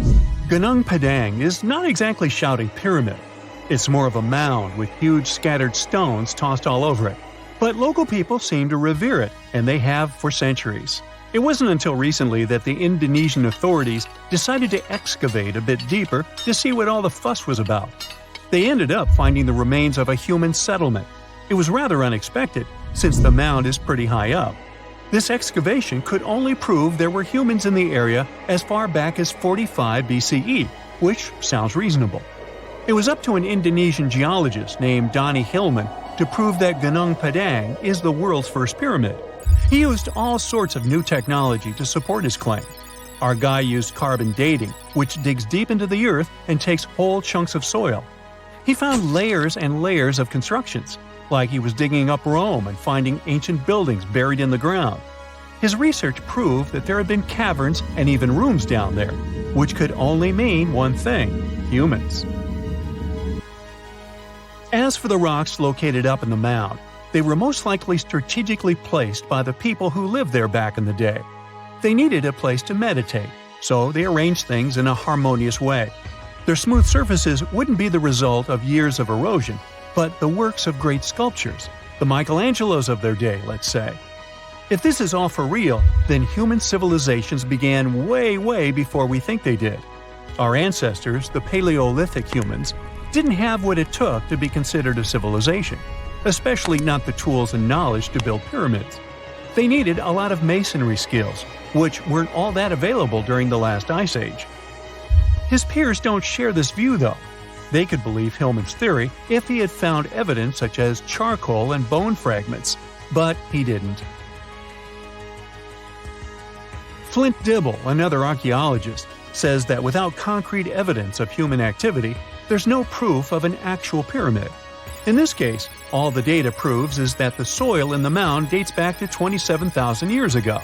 Gunung Padang is not exactly shouting pyramid. It's more of a mound with huge scattered stones tossed all over it. But local people seem to revere it, and they have for centuries. It wasn't until recently that the Indonesian authorities decided to excavate a bit deeper to see what all the fuss was about. They ended up finding the remains of a human settlement. It was rather unexpected, since the mound is pretty high up. This excavation could only prove there were humans in the area as far back as 45 BCE, which sounds reasonable. It was up to an Indonesian geologist named Donny Hillman to prove that Gunung Padang is the world's first pyramid. He used all sorts of new technology to support his claim. Our guy used carbon dating, which digs deep into the earth and takes whole chunks of soil. He found layers and layers of constructions, like he was digging up Rome and finding ancient buildings buried in the ground. His research proved that there had been caverns and even rooms down there, which could only mean one thing: humans. As for the rocks located up in the mound, they were most likely strategically placed by the people who lived there back in the day. They needed a place to meditate, so they arranged things in a harmonious way. Their smooth surfaces wouldn't be the result of years of erosion, but the works of great sculptures, the Michelangelos of their day, let's say. If this is all for real, then human civilizations began way before we think they did. Our ancestors, the Paleolithic humans, didn't have what it took to be considered a civilization, especially not the tools and knowledge to build pyramids. They needed a lot of masonry skills, which weren't all that available during the last ice age. His peers don't share this view, though. They could believe Hillman's theory if he had found evidence such as charcoal and bone fragments, but he didn't. Flint Dibble, another archaeologist, says that without concrete evidence of human activity, there's no proof of an actual pyramid. In this case, all the data proves is that the soil in the mound dates back to 27,000 years ago.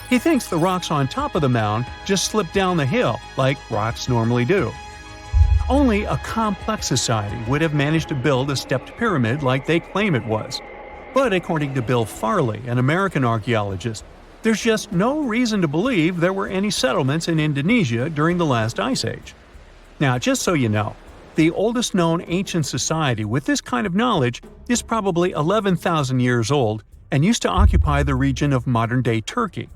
He thinks the rocks on top of the mound just slipped down the hill like rocks normally do. Only a complex society would have managed to build a stepped pyramid like they claim it was. But according to Bill Farley, an American archaeologist, there's just no reason to believe there were any settlements in Indonesia during the last ice age. Now, just so you know, the oldest known ancient society with this kind of knowledge is probably 11,000 years old and used to occupy the region of modern-day Turkey.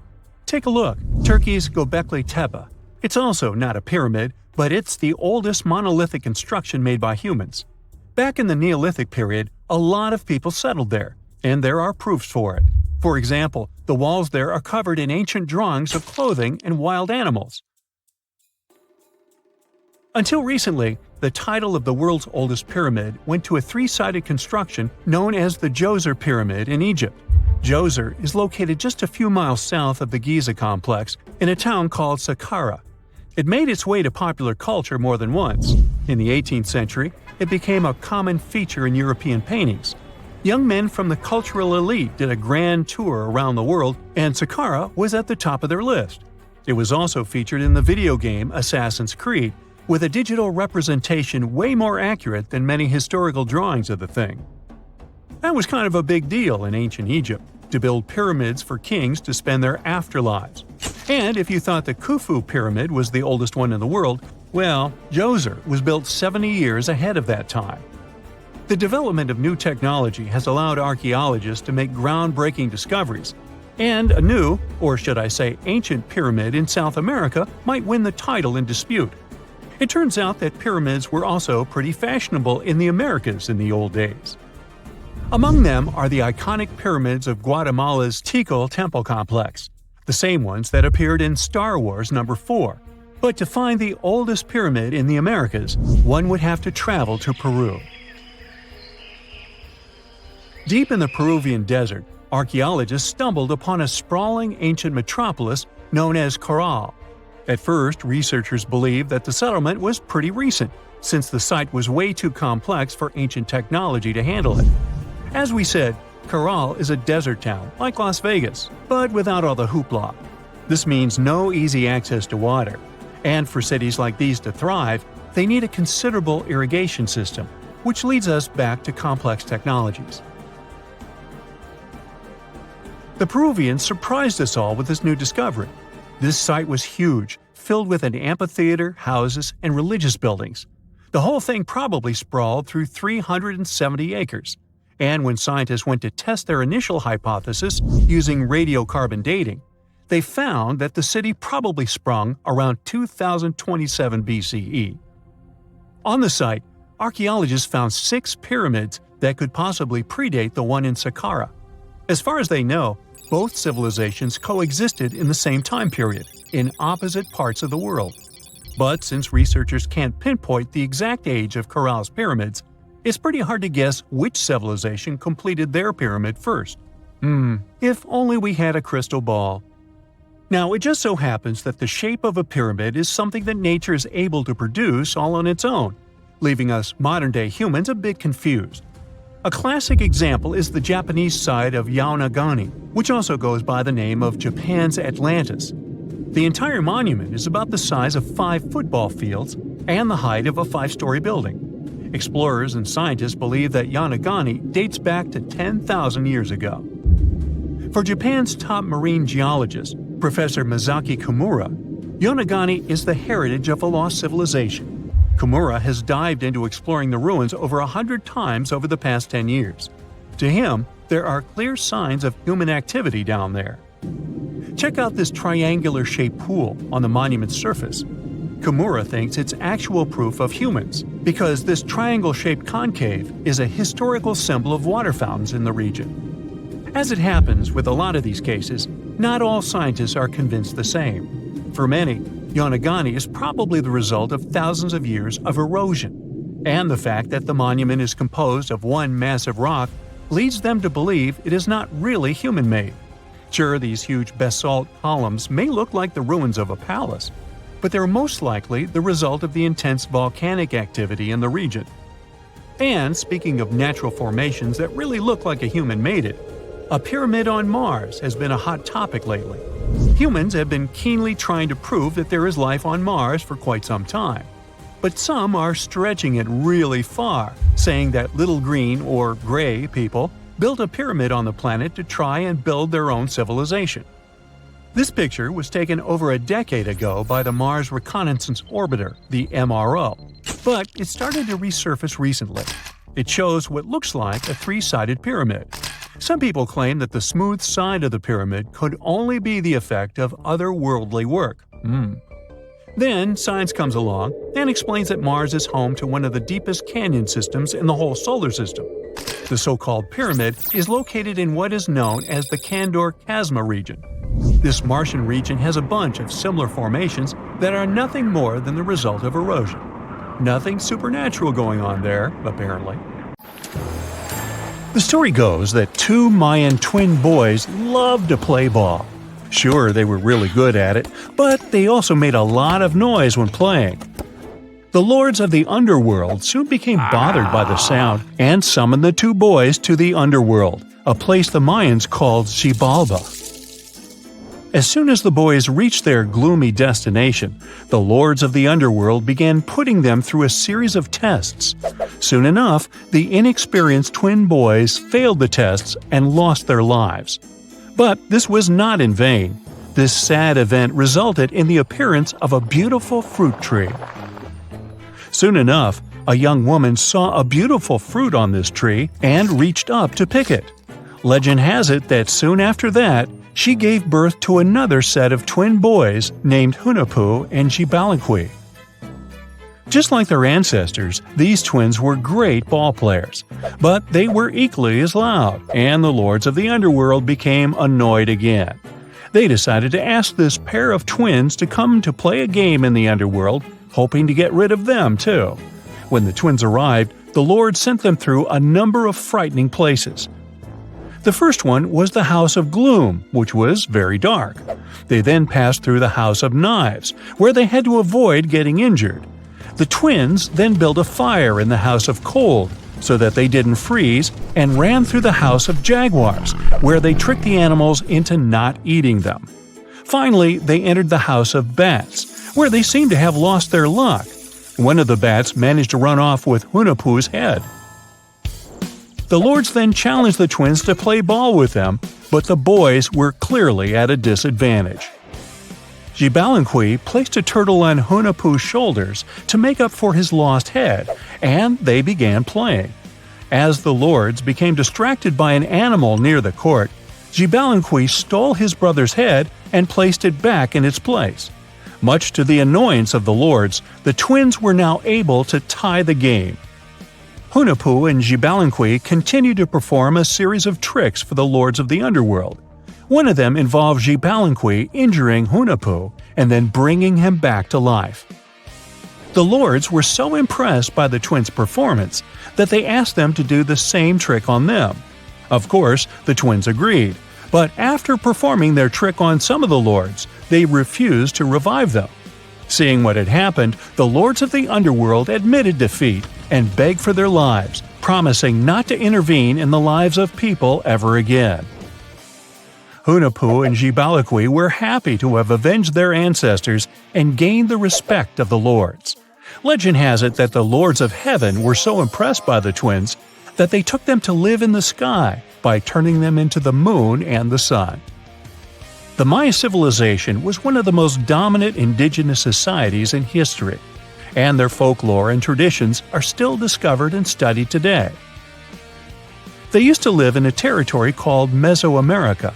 Take a look, Turkey's Göbekli Tepe. It's also not a pyramid, but it's the oldest monolithic construction made by humans. Back in the Neolithic period, a lot of people settled there, and there are proofs for it. For example, the walls there are covered in ancient drawings of clothing and wild animals. Until recently, the title of the world's oldest pyramid went to a three-sided construction known as the Djoser Pyramid in Egypt. Djoser is located just a few miles south of the Giza complex in a town called Saqqara. It made its way to popular culture more than once. In the 18th century, it became a common feature in European paintings. Young men from the cultural elite did a grand tour around the world, and Saqqara was at the top of their list. It was also featured in the video game Assassin's Creed, with a digital representation way more accurate than many historical drawings of the thing. That was kind of a big deal in ancient Egypt, to build pyramids for kings to spend their afterlives. And if you thought the Khufu pyramid was the oldest one in the world, well, Djoser was built 70 years ahead of that time. The development of new technology has allowed archaeologists to make groundbreaking discoveries, and a new, or should I say ancient pyramid in South America might win the title in dispute. It turns out that pyramids were also pretty fashionable in the Americas in the old days. Among them are the iconic pyramids of Guatemala's Tikal Temple Complex, the same ones that appeared in Star Wars No. 4. But to find the oldest pyramid in the Americas, one would have to travel to Peru. Deep in the Peruvian desert, archaeologists stumbled upon a sprawling ancient metropolis known as Caral. At first, researchers believed that the settlement was pretty recent, since the site was way too complex for ancient technology to handle it. As we said, Caral is a desert town, like Las Vegas, but without all the hoopla. This means no easy access to water. And for cities like these to thrive, they need a considerable irrigation system, which leads us back to complex technologies. The Peruvians surprised us all with this new discovery. This site was huge, filled with an amphitheater, houses, and religious buildings. The whole thing probably sprawled through 370 acres. And when scientists went to test their initial hypothesis using radiocarbon dating, they found that the city probably sprung around 2027 BCE. On the site, archaeologists found 6 pyramids that could possibly predate the one in Saqqara. As far as they know, both civilizations coexisted in the same time period, in opposite parts of the world. But since researchers can't pinpoint the exact age of Corral's pyramids, it's pretty hard to guess which civilization completed their pyramid first. If only we had a crystal ball. Now, it just so happens that the shape of a pyramid is something that nature is able to produce all on its own, leaving us modern-day humans a bit confused. A classic example is the Japanese side of Yaonagani, which also goes by the name of Japan's Atlantis. The entire monument is about the size of 5 football fields and the height of a 5-story building. Explorers and scientists believe that Yaonagani dates back to 10,000 years ago. For Japan's top marine geologist, Professor Masaki Kimura, Yaonagani is the heritage of a lost civilization. Kimura has dived into exploring the ruins over 100 times over the past 10 years. To him, there are clear signs of human activity down there. Check out this triangular-shaped pool on the monument's surface. Kimura thinks it's actual proof of humans, because this triangle-shaped concave is a historical symbol of water fountains in the region. As it happens with a lot of these cases, not all scientists are convinced the same. For many, Yaonagani is probably the result of thousands of years of erosion, and the fact that the monument is composed of one massive rock leads them to believe it is not really human-made. Sure, these huge basalt columns may look like the ruins of a palace, but they're most likely the result of the intense volcanic activity in the region. And speaking of natural formations that really look like a human made it, a pyramid on Mars has been a hot topic lately. Humans have been keenly trying to prove that there is life on Mars for quite some time. But some are stretching it really far, saying that little green or gray people built a pyramid on the planet to try and build their own civilization. This picture was taken over a decade ago by the Mars Reconnaissance Orbiter, the MRO, but it started to resurface recently. It shows what looks like a 3-sided pyramid. Some people claim that the smooth side of the pyramid could only be the effect of otherworldly work. Then science comes along and explains that Mars is home to one of the deepest canyon systems in the whole solar system. The so-called pyramid is located in what is known as the Kandor-Chasma region. This Martian region has a bunch of similar formations that are nothing more than the result of erosion. Nothing supernatural going on there, apparently. The story goes that 2 Mayan twin boys loved to play ball. Sure, they were really good at it, but they also made a lot of noise when playing. The lords of the underworld soon became bothered by the sound and summoned the 2 boys to the underworld, a place the Mayans called Xibalba. As soon as the boys reached their gloomy destination, the lords of the underworld began putting them through a series of tests. Soon enough, the inexperienced twin boys failed the tests and lost their lives. But this was not in vain. This sad event resulted in the appearance of a beautiful fruit tree. Soon enough, a young woman saw a beautiful fruit on this tree and reached up to pick it. Legend has it that soon after that, she gave birth to another set of twin boys named Hunahpu and Xibalba. Just like their ancestors, these twins were great ball players, but they were equally as loud, and the lords of the underworld became annoyed again. They decided to ask this pair of twins to come to play a game in the underworld, hoping to get rid of them too. When the twins arrived, the lord sent them through a number of frightening places. The first one was the House of Gloom, which was very dark. They then passed through the House of Knives, where they had to avoid getting injured. The twins then built a fire in the House of Cold, so that they didn't freeze, and ran through the House of Jaguars, where they tricked the animals into not eating them. Finally, they entered the House of Bats, where they seemed to have lost their luck. One of the bats managed to run off with Hunahpu's head. The lords then challenged the twins to play ball with them, but the boys were clearly at a disadvantage. Xibalba placed a turtle on Hunahpu's shoulders to make up for his lost head, and they began playing. As the lords became distracted by an animal near the court, Xibalba stole his brother's head and placed it back in its place. Much to the annoyance of the lords, the twins were now able to tie the game. Hunahpu and Xibalunqui continued to perform a series of tricks for the lords of the underworld. One of them involved Xibalunqui injuring Hunahpu and then bringing him back to life. The lords were so impressed by the twins' performance that they asked them to do the same trick on them. Of course, the twins agreed, but after performing their trick on some of the lords, they refused to revive them. Seeing what had happened, the lords of the underworld admitted defeat and begged for their lives, promising not to intervene in the lives of people ever again. Hunahpu and Xibalunqui were happy to have avenged their ancestors and gained the respect of the lords. Legend has it that the lords of heaven were so impressed by the twins that they took them to live in the sky by turning them into the moon and the sun. The Maya civilization was one of the most dominant indigenous societies in history, and their folklore and traditions are still discovered and studied today. They used to live in a territory called Mesoamerica.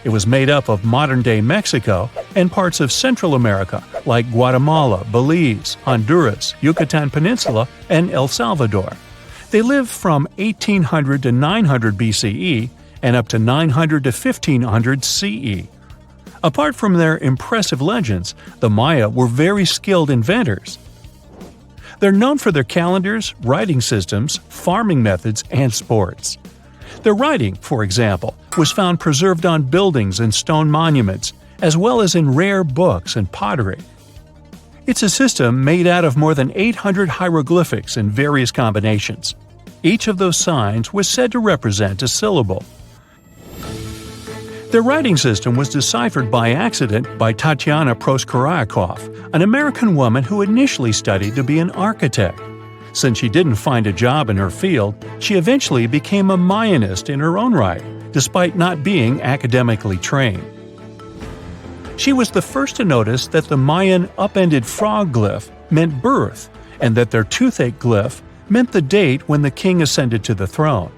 It was made up of modern-day Mexico and parts of Central America like Guatemala, Belize, Honduras, Yucatan Peninsula, and El Salvador. They lived from 1800 to 900 BCE and up to 900 to 1500 CE. Apart from their impressive legends, the Maya were very skilled inventors. They're known for their calendars, writing systems, farming methods, and sports. Their writing, for example, was found preserved on buildings and stone monuments, as well as in rare books and pottery. It's a system made out of more than 800 hieroglyphics in various combinations. Each of those signs was said to represent a syllable. Their writing system was deciphered by accident by Tatiana Proskorakov, an American woman who initially studied to be an architect. Since she didn't find a job in her field, she eventually became a Mayanist in her own right, despite not being academically trained. She was the first to notice that the Mayan upended frog glyph meant birth, and that their toothache glyph meant the date when the king ascended to the throne.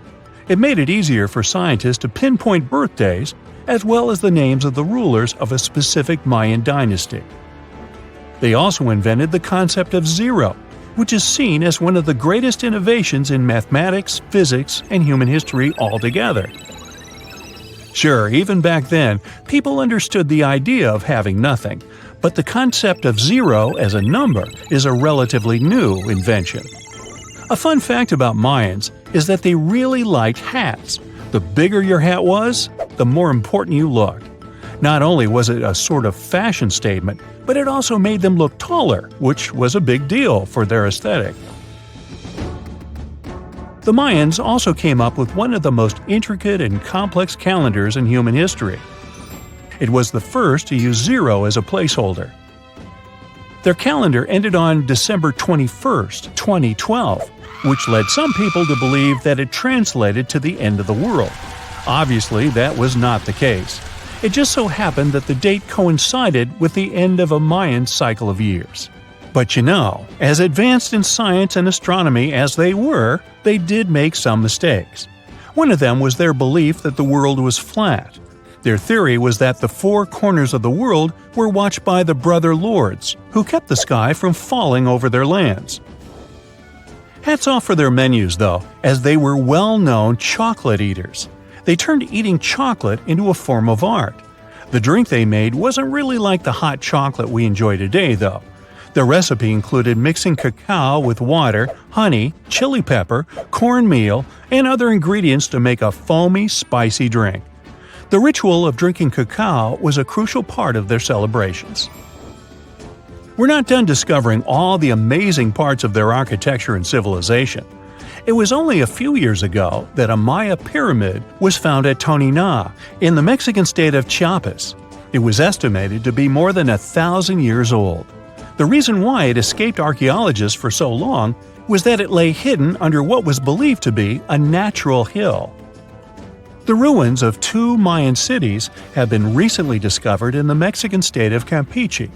It made it easier for scientists to pinpoint birthdays, as well as the names of the rulers of a specific Mayan dynasty. They also invented the concept of zero, which is seen as one of the greatest innovations in mathematics, physics, and human history altogether. Sure, even back then, people understood the idea of having nothing, but the concept of zero as a number is a relatively new invention. A fun fact about Mayans is that they really liked hats. The bigger your hat was, the more important you looked. Not only was it a sort of fashion statement, but it also made them look taller, which was a big deal for their aesthetic. The Mayans also came up with one of the most intricate and complex calendars in human history. It was the first to use zero as a placeholder. Their calendar ended on December 21st, 2012, which led some people to believe that it translated to the end of the world. Obviously, that was not the case. It just so happened that the date coincided with the end of a Mayan cycle of years. But you know, as advanced in science and astronomy as they were, they did make some mistakes. One of them was their belief that the world was flat. Their theory was that the four corners of the world were watched by the brother lords, who kept the sky from falling over their lands. Hats off for their menus, though, as they were well-known chocolate eaters. They turned eating chocolate into a form of art. The drink they made wasn't really like the hot chocolate we enjoy today, though. The recipe included mixing cacao with water, honey, chili pepper, cornmeal, and other ingredients to make a foamy, spicy drink. The ritual of drinking cacao was a crucial part of their celebrations. We're not done discovering all the amazing parts of their architecture and civilization. It was only a few years ago that a Maya pyramid was found at Tonina, in the Mexican state of Chiapas. It was estimated to be more than 1,000 years old. The reason why it escaped archaeologists for so long was that it lay hidden under what was believed to be a natural hill. The ruins of two Mayan cities have been recently discovered in the Mexican state of Campeche.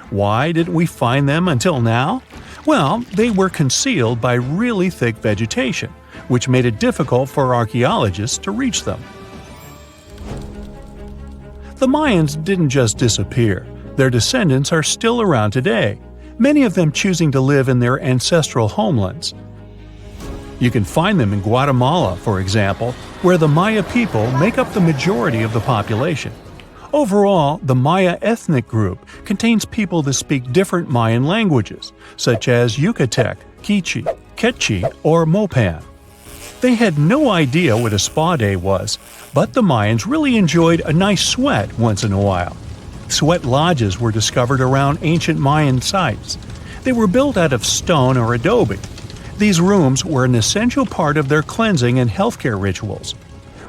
Why didn't we find them until now? Well, they were concealed by really thick vegetation, which made it difficult for archaeologists to reach them. The Mayans didn't just disappear. Their descendants are still around today, many of them choosing to live in their ancestral homelands. You can find them in Guatemala, for example, where the Maya people make up the majority of the population. Overall, the Maya ethnic group contains people that speak different Mayan languages, such as Yucatec, Quiche, Quechua, or Mopan. They had no idea what a spa day was, but the Mayans really enjoyed a nice sweat once in a while. Sweat lodges were discovered around ancient Mayan sites. They were built out of stone or adobe. These rooms were an essential part of their cleansing and healthcare rituals.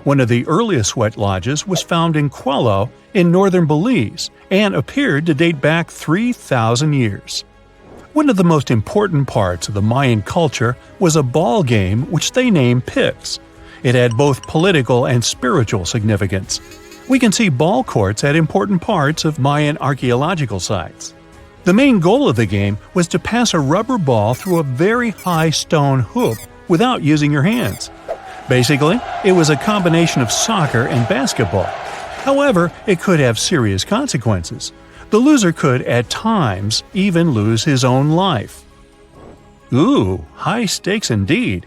One of the earliest sweat lodges was found in Quello in northern Belize and appeared to date back 3,000 years. One of the most important parts of the Mayan culture was a ball game which they named Pix. It had both political and spiritual significance. We can see ball courts at important parts of Mayan archaeological sites. The main goal of the game was to pass a rubber ball through a very high stone hoop without using your hands. Basically, it was a combination of soccer and basketball. However, it could have serious consequences. The loser could, at times, even lose his own life. Ooh, high stakes indeed.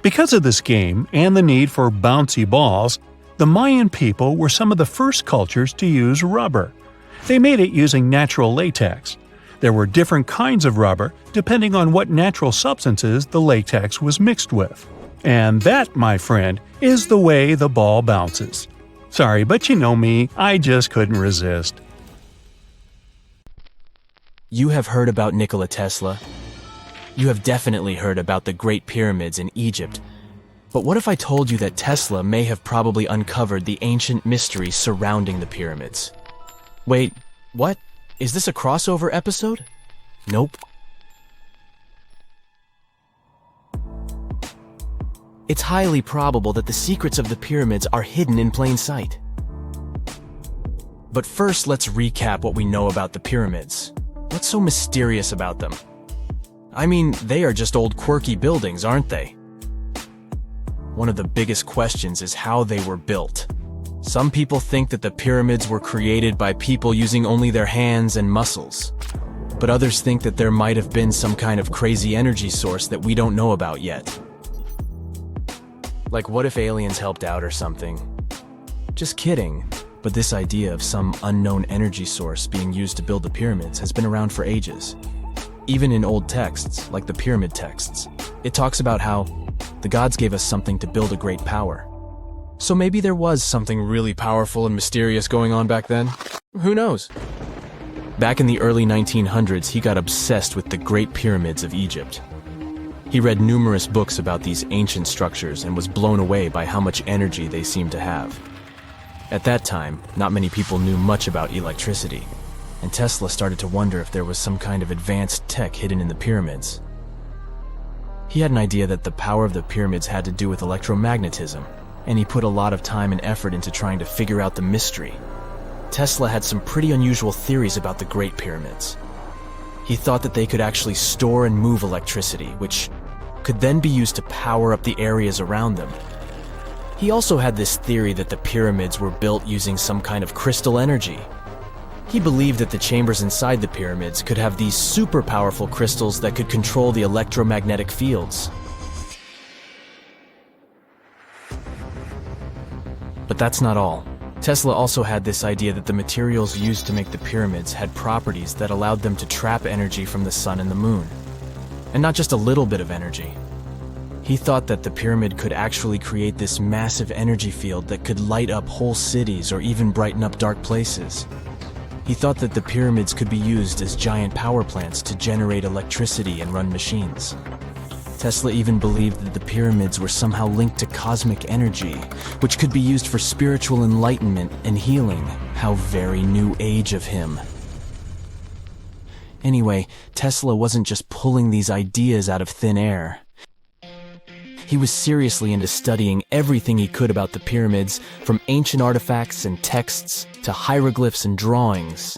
Because of this game and the need for bouncy balls, the Mayan people were some of the first cultures to use rubber. They made it using natural latex. There were different kinds of rubber depending on what natural substances the latex was mixed with. And that, my friend, is the way the ball bounces. Sorry, but you know me, I just couldn't resist. You have heard about Nikola Tesla. You have definitely heard about the Great Pyramids in Egypt. But what if I told you that Tesla may have probably uncovered the ancient mystery surrounding the pyramids? Wait, what? Is this a crossover episode? Nope. It's highly probable that the secrets of the pyramids are hidden in plain sight. But first, let's recap what we know about the pyramids. What's so mysterious about them? I mean, they are just old quirky buildings, aren't they? One of the biggest questions is how they were built. Some people think that the pyramids were created by people using only their hands and muscles. But others think that there might have been some kind of crazy energy source that we don't know about yet. Like, what if aliens helped out or something? Just kidding. But this idea of some unknown energy source being used to build the pyramids has been around for ages. Even in old texts, like the pyramid texts, it talks about how the gods gave us something to build a great power. So maybe there was something really powerful and mysterious going on back then? Who knows? Back in the early 1900s, he got obsessed with the Great Pyramids of Egypt. He read numerous books about these ancient structures and was blown away by how much energy they seemed to have. At that time, not many people knew much about electricity, and Tesla started to wonder if there was some kind of advanced tech hidden in the pyramids. He had an idea that the power of the pyramids had to do with electromagnetism, and he put a lot of time and effort into trying to figure out the mystery. Tesla had some pretty unusual theories about the Great Pyramids. He thought that they could actually store and move electricity, which could then be used to power up the areas around them. He also had this theory that the pyramids were built using some kind of crystal energy. He believed that the chambers inside the pyramids could have these super powerful crystals that could control the electromagnetic fields. But that's not all. Tesla also had this idea that the materials used to make the pyramids had properties that allowed them to trap energy from the sun and the moon. And not just a little bit of energy. He thought that the pyramid could actually create this massive energy field that could light up whole cities or even brighten up dark places. He thought that the pyramids could be used as giant power plants to generate electricity and run machines. Tesla even believed that the pyramids were somehow linked to cosmic energy, which could be used for spiritual enlightenment and healing. How very new age of him. Anyway, Tesla wasn't just pulling these ideas out of thin air. He was seriously into studying everything he could about the pyramids, from ancient artifacts and texts to hieroglyphs and drawings.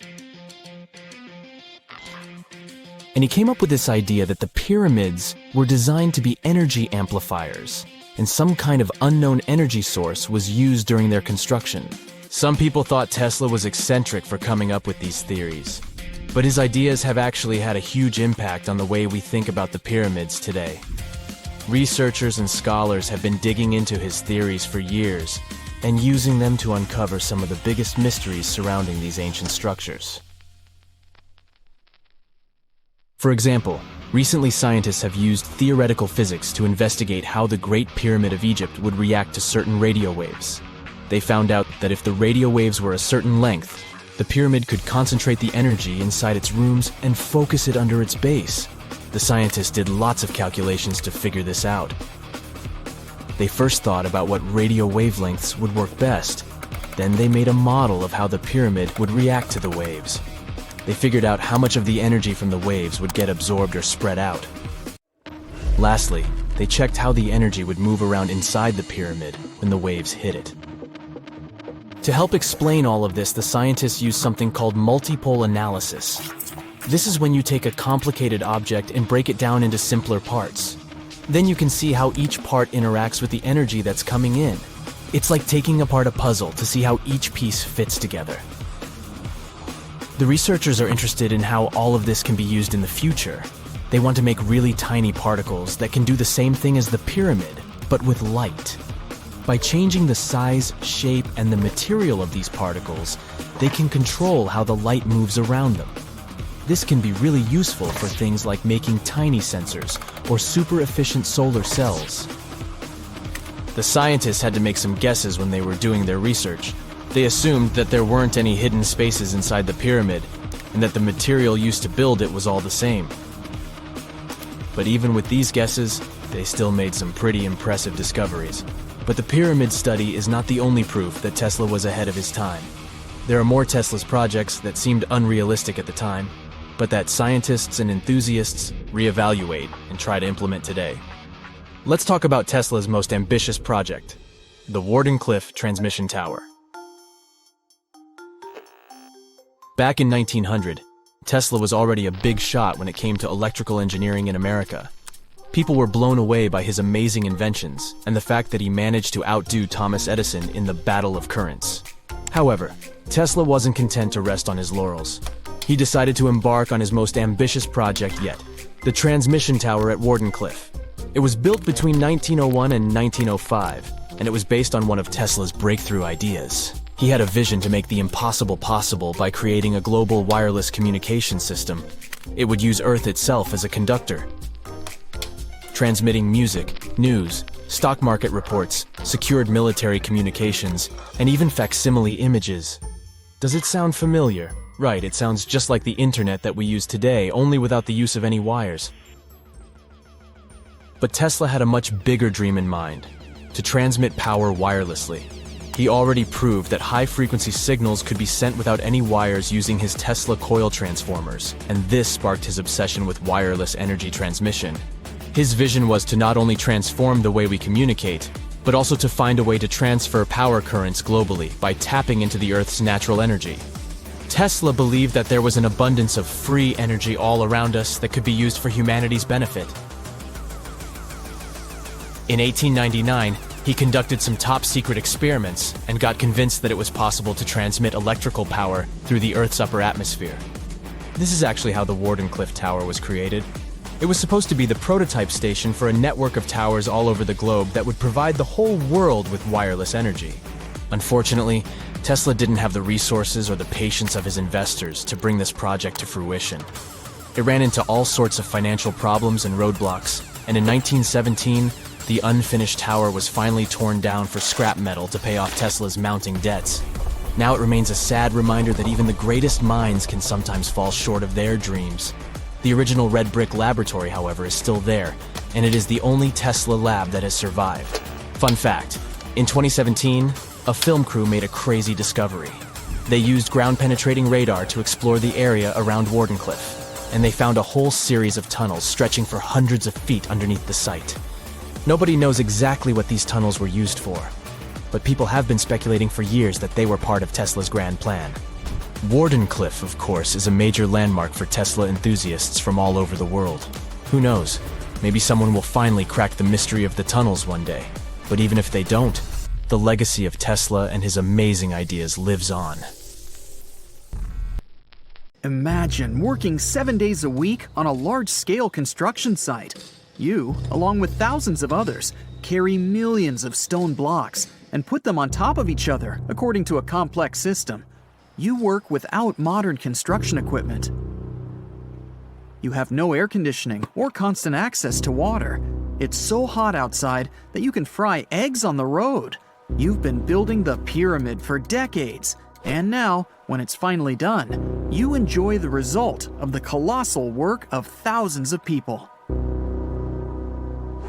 And he came up with this idea that the pyramids were designed to be energy amplifiers, and some kind of unknown energy source was used during their construction. Some people thought Tesla was eccentric for coming up with these theories, but his ideas have actually had a huge impact on the way we think about the pyramids today. Researchers and scholars have been digging into his theories for years and using them to uncover some of the biggest mysteries surrounding these ancient structures. For example, recently scientists have used theoretical physics to investigate how the Great Pyramid of Egypt would react to certain radio waves. They found out that if the radio waves were a certain length, the pyramid could concentrate the energy inside its rooms and focus it under its base. The scientists did lots of calculations to figure this out. They first thought about what radio wavelengths would work best. Then they made a model of how the pyramid would react to the waves. They figured out how much of the energy from the waves would get absorbed or spread out. Lastly, they checked how the energy would move around inside the pyramid when the waves hit it. To help explain all of this, the scientists used something called multipole analysis. This is when you take a complicated object and break it down into simpler parts. Then you can see how each part interacts with the energy that's coming in. It's like taking apart a puzzle to see how each piece fits together. The researchers are interested in how all of this can be used in the future. They want to make really tiny particles that can do the same thing as the pyramid, but with light. By changing the size, shape, and the material of these particles, they can control how the light moves around them. This can be really useful for things like making tiny sensors or super efficient solar cells. The scientists had to make some guesses when they were doing their research. They assumed that there weren't any hidden spaces inside the pyramid, and that the material used to build it was all the same. But even with these guesses, they still made some pretty impressive discoveries. But the pyramid study is not the only proof that Tesla was ahead of his time. There are more Tesla's projects that seemed unrealistic at the time, but that scientists and enthusiasts reevaluate and try to implement today. Let's talk about Tesla's most ambitious project, the Wardenclyffe Transmission Tower. Back in 1900, Tesla was already a big shot when it came to electrical engineering in America. People were blown away by his amazing inventions and the fact that he managed to outdo Thomas Edison in the battle of currents. However, Tesla wasn't content to rest on his laurels. He decided to embark on his most ambitious project yet, the transmission tower at Wardenclyffe. It was built between 1901 and 1905, and it was based on one of Tesla's breakthrough ideas. He had a vision to make the impossible possible by creating a global wireless communication system. It would use Earth itself as a conductor, transmitting music, news, stock market reports, secured military communications, and even facsimile images. Does it sound familiar? Right, it sounds just like the internet that we use today, only without the use of any wires. But Tesla had a much bigger dream in mind, to transmit power wirelessly. He already proved that high-frequency signals could be sent without any wires using his Tesla coil transformers, and this sparked his obsession with wireless energy transmission. His vision was to not only transform the way we communicate, but also to find a way to transfer power currents globally by tapping into the Earth's natural energy. Tesla believed that there was an abundance of free energy all around us that could be used for humanity's benefit. In 1899, he conducted some top-secret experiments and got convinced that it was possible to transmit electrical power through the Earth's upper atmosphere. This is actually how the Wardenclyffe Tower was created. It was supposed to be the prototype station for a network of towers all over the globe that would provide the whole world with wireless energy. Unfortunately, Tesla didn't have the resources or the patience of his investors to bring this project to fruition. It ran into all sorts of financial problems and roadblocks, and in 1917, the unfinished tower was finally torn down for scrap metal to pay off Tesla's mounting debts. Now it remains a sad reminder that even the greatest minds can sometimes fall short of their dreams. The original red brick laboratory, however, is still there, and it is the only Tesla lab that has survived. Fun fact, in 2017, a film crew made a crazy discovery. They used ground-penetrating radar to explore the area around Wardenclyffe, and they found a whole series of tunnels stretching for hundreds of feet underneath the site. Nobody knows exactly what these tunnels were used for, but people have been speculating for years that they were part of Tesla's grand plan. Wardenclyffe, of course, is a major landmark for Tesla enthusiasts from all over the world. Who knows? Maybe someone will finally crack the mystery of the tunnels one day. But even if they don't, the legacy of Tesla and his amazing ideas lives on. Imagine working 7 days a week on a large-scale construction site. You, along with thousands of others, carry millions of stone blocks and put them on top of each other according to a complex system. You work without modern construction equipment. You have no air conditioning or constant access to water. It's so hot outside that you can fry eggs on the road. You've been building the pyramid for decades, and now, when it's finally done, you enjoy the result of the colossal work of thousands of people.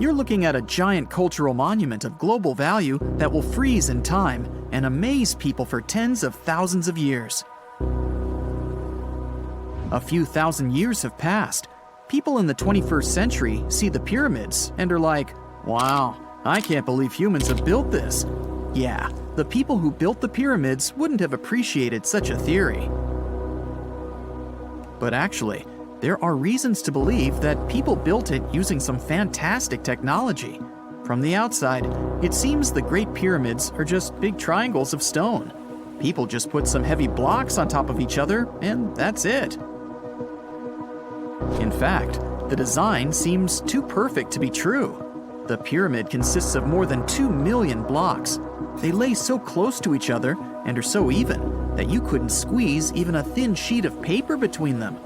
You're looking at a giant cultural monument of global value that will freeze in time and amaze people for tens of thousands of years. A few thousand years have passed. People in the 21st century see the pyramids and are like, wow, I can't believe humans have built this. Yeah, the people who built the pyramids wouldn't have appreciated such a theory. But actually, there are reasons to believe that people built it using some fantastic technology. From the outside, it seems the Great Pyramids are just big triangles of stone. People just put some heavy blocks on top of each other, and that's it. In fact, the design seems too perfect to be true. The pyramid consists of more than 2 million blocks. They lay so close to each other and are so even that you couldn't squeeze even a thin sheet of paper between them.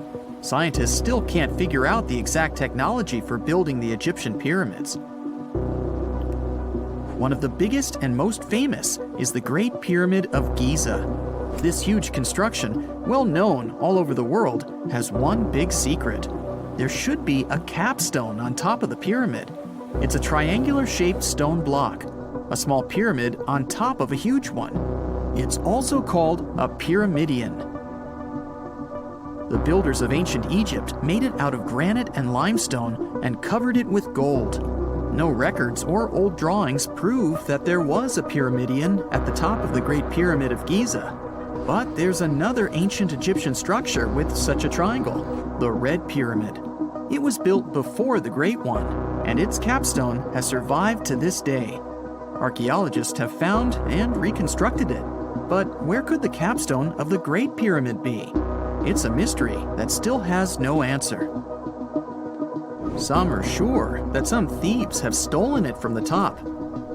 Scientists still can't figure out the exact technology for building the Egyptian pyramids. One of the biggest and most famous is the Great Pyramid of Giza. This huge construction, well known all over the world, has one big secret. There should be a capstone on top of the pyramid. It's a triangular-shaped stone block, a small pyramid on top of a huge one. It's also called a pyramidion. The builders of ancient Egypt made it out of granite and limestone and covered it with gold. No records or old drawings prove that there was a pyramidion at the top of the Great Pyramid of Giza. But there's another ancient Egyptian structure with such a triangle, the Red Pyramid. It was built before the Great One, and its capstone has survived to this day. Archaeologists have found and reconstructed it. But where could the capstone of the Great Pyramid be? It's a mystery that still has no answer. Some are sure that some thieves have stolen it from the top.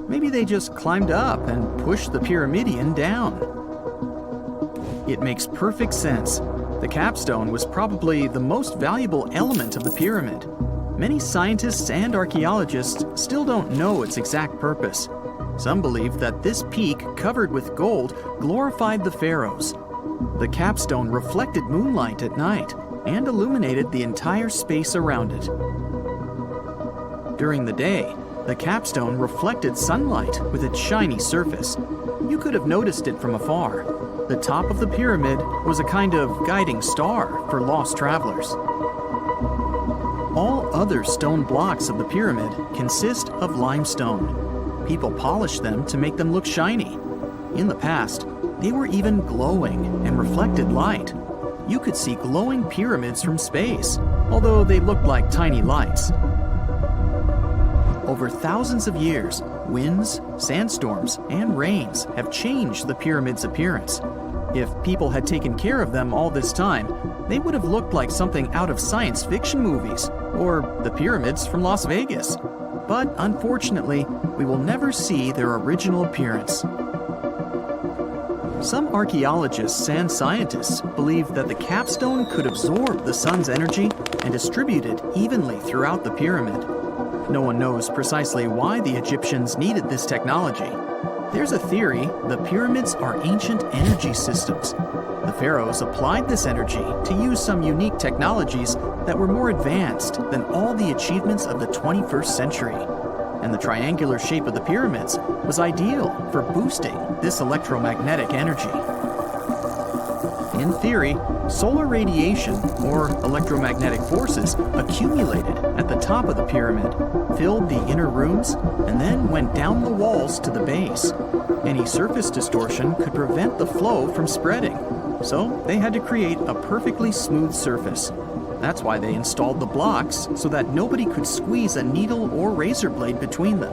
Maybe they just climbed up and pushed the pyramidion down. It makes perfect sense. The capstone was probably the most valuable element of the pyramid. Many scientists and archaeologists still don't know its exact purpose. Some believe that this peak covered with gold glorified the pharaohs. The capstone reflected moonlight at night and illuminated the entire space around it. During the day, the capstone reflected sunlight with its shiny surface. You could have noticed it from afar. The top of the pyramid was a kind of guiding star for lost travelers. All other stone blocks of the pyramid consist of limestone. People polished them to make them look shiny. In the past, they were even glowing and reflected light. You could see glowing pyramids from space, although they looked like tiny lights. Over thousands of years, winds, sandstorms, and rains have changed the pyramid's appearance. If people had taken care of them all this time, they would have looked like something out of science fiction movies, or the pyramids from Las Vegas. But unfortunately, we will never see their original appearance. Some archaeologists and scientists believe that the capstone could absorb the sun's energy and distribute it evenly throughout the pyramid. No one knows precisely why the Egyptians needed this technology. There's a theory the pyramids are ancient energy systems. The pharaohs applied this energy to use some unique technologies that were more advanced than all the achievements of the 21st century. And the triangular shape of the pyramids was ideal for boosting this electromagnetic energy. In theory, solar radiation, or electromagnetic forces, accumulated at the top of the pyramid, filled the inner rooms, and then went down the walls to the base. Any surface distortion could prevent the flow from spreading, so they had to create a perfectly smooth surface. That's why they installed the blocks so that nobody could squeeze a needle or razor blade between them.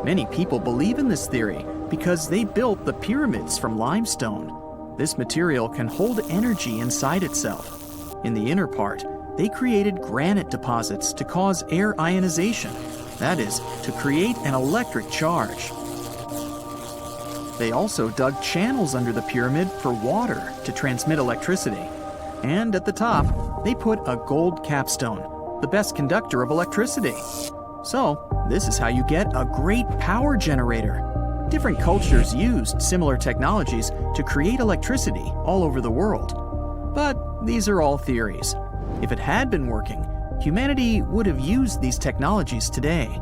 Many people believe in this theory because they built the pyramids from limestone. This material can hold energy inside itself. In the inner part, they created granite deposits to cause air ionization, that is, to create an electric charge. They also dug channels under the pyramid for water to transmit electricity. And at the top, they put a gold capstone, the best conductor of electricity. So, this is how you get a great power generator. Different cultures used similar technologies to create electricity all over the world. But these are all theories. If it had been working, humanity would have used these technologies today.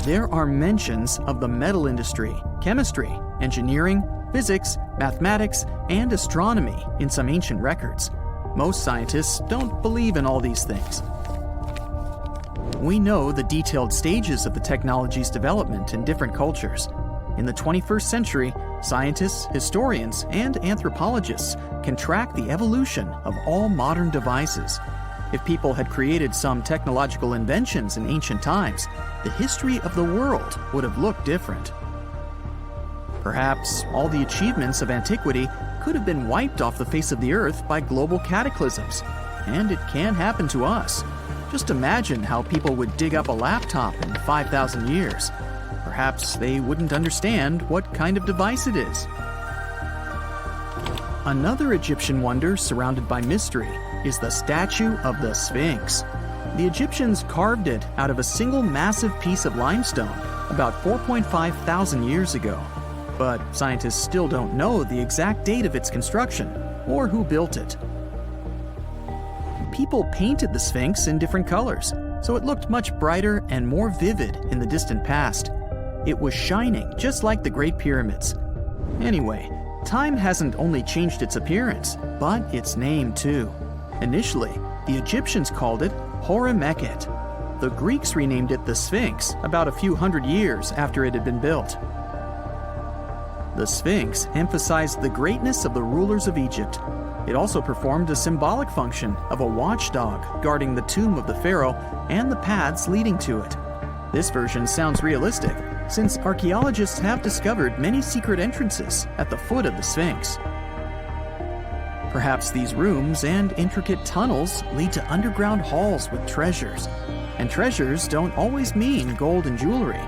There are mentions of the metal industry, chemistry, engineering, physics, mathematics, and astronomy in some ancient records. Most scientists don't believe in all these things. We know the detailed stages of the technology's development in different cultures. In the 21st century, scientists, historians, and anthropologists can track the evolution of all modern devices. If people had created some technological inventions in ancient times, the history of the world would have looked different. Perhaps all the achievements of antiquity could have been wiped off the face of the earth by global cataclysms, and it can happen to us. Just imagine how people would dig up a laptop in 5,000 years. Perhaps they wouldn't understand what kind of device it is. Another Egyptian wonder surrounded by mystery is the statue of the Sphinx. The Egyptians carved it out of a single massive piece of limestone about 4.5 thousand years ago. But scientists still don't know the exact date of its construction or who built it. People painted the Sphinx in different colors, so it looked much brighter and more vivid in the distant past. It was shining just like the Great Pyramids. Anyway, time hasn't only changed its appearance, but its name too. Initially, the Egyptians called it Horemheb. The Greeks renamed it the Sphinx about a few hundred years after it had been built. The Sphinx emphasized the greatness of the rulers of Egypt. It also performed a symbolic function of a watchdog guarding the tomb of the pharaoh and the paths leading to it. This version sounds realistic, since archaeologists have discovered many secret entrances at the foot of the Sphinx. Perhaps these rooms and intricate tunnels lead to underground halls with treasures. And treasures don't always mean gold and jewelry.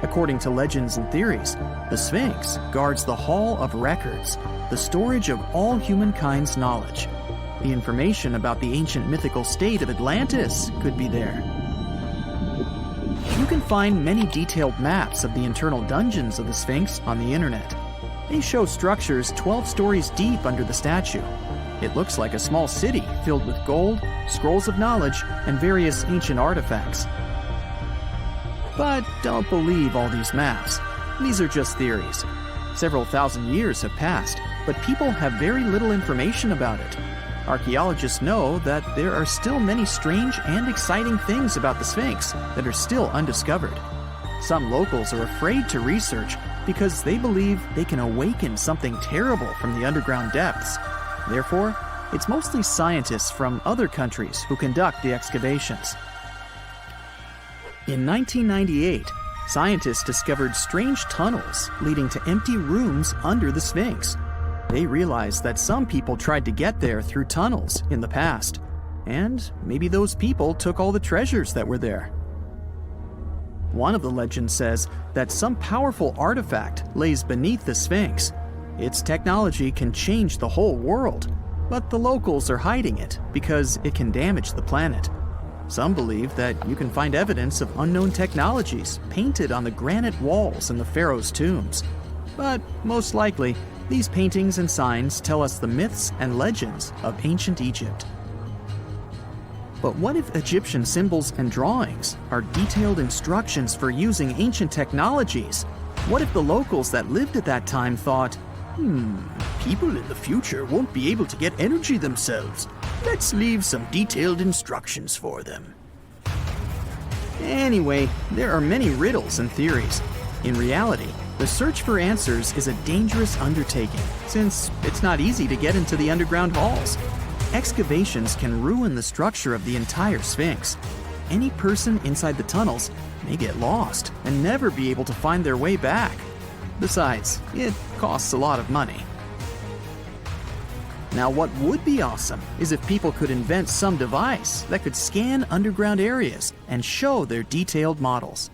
According to legends and theories, the Sphinx guards the Hall of Records, the storage of all humankind's knowledge. The information about the ancient mythical state of Atlantis could be there. You can find many detailed maps of the internal dungeons of the Sphinx on the internet. They show structures 12 stories deep under the statue. It looks like a small city filled with gold, scrolls of knowledge, and various ancient artifacts. But don't believe all these maps. These are just theories. Several thousand years have passed, but people have very little information about it. Archaeologists know that there are still many strange and exciting things about the Sphinx that are still undiscovered. Some locals are afraid to research because they believe they can awaken something terrible from the underground depths. Therefore, it's mostly scientists from other countries who conduct the excavations. In 1998, scientists discovered strange tunnels leading to empty rooms under the Sphinx. They realized that some people tried to get there through tunnels in the past, and maybe those people took all the treasures that were there. One of the legends says that some powerful artifact lays beneath the Sphinx. Its technology can change the whole world, but the locals are hiding it because it can damage the planet. Some believe that you can find evidence of unknown technologies painted on the granite walls in the pharaoh's tombs. But most likely, these paintings and signs tell us the myths and legends of ancient Egypt. But what if Egyptian symbols and drawings are detailed instructions for using ancient technologies? What if the locals that lived at that time thought, people in the future won't be able to get energy themselves. Let's leave some detailed instructions for them. Anyway, there are many riddles and theories. In reality, the search for answers is a dangerous undertaking, since it's not easy to get into the underground halls. Excavations can ruin the structure of the entire Sphinx. Any person inside the tunnels may get lost and never be able to find their way back. Besides, it costs a lot of money. Now, what would be awesome is if people could invent some device that could scan underground areas and show their detailed models.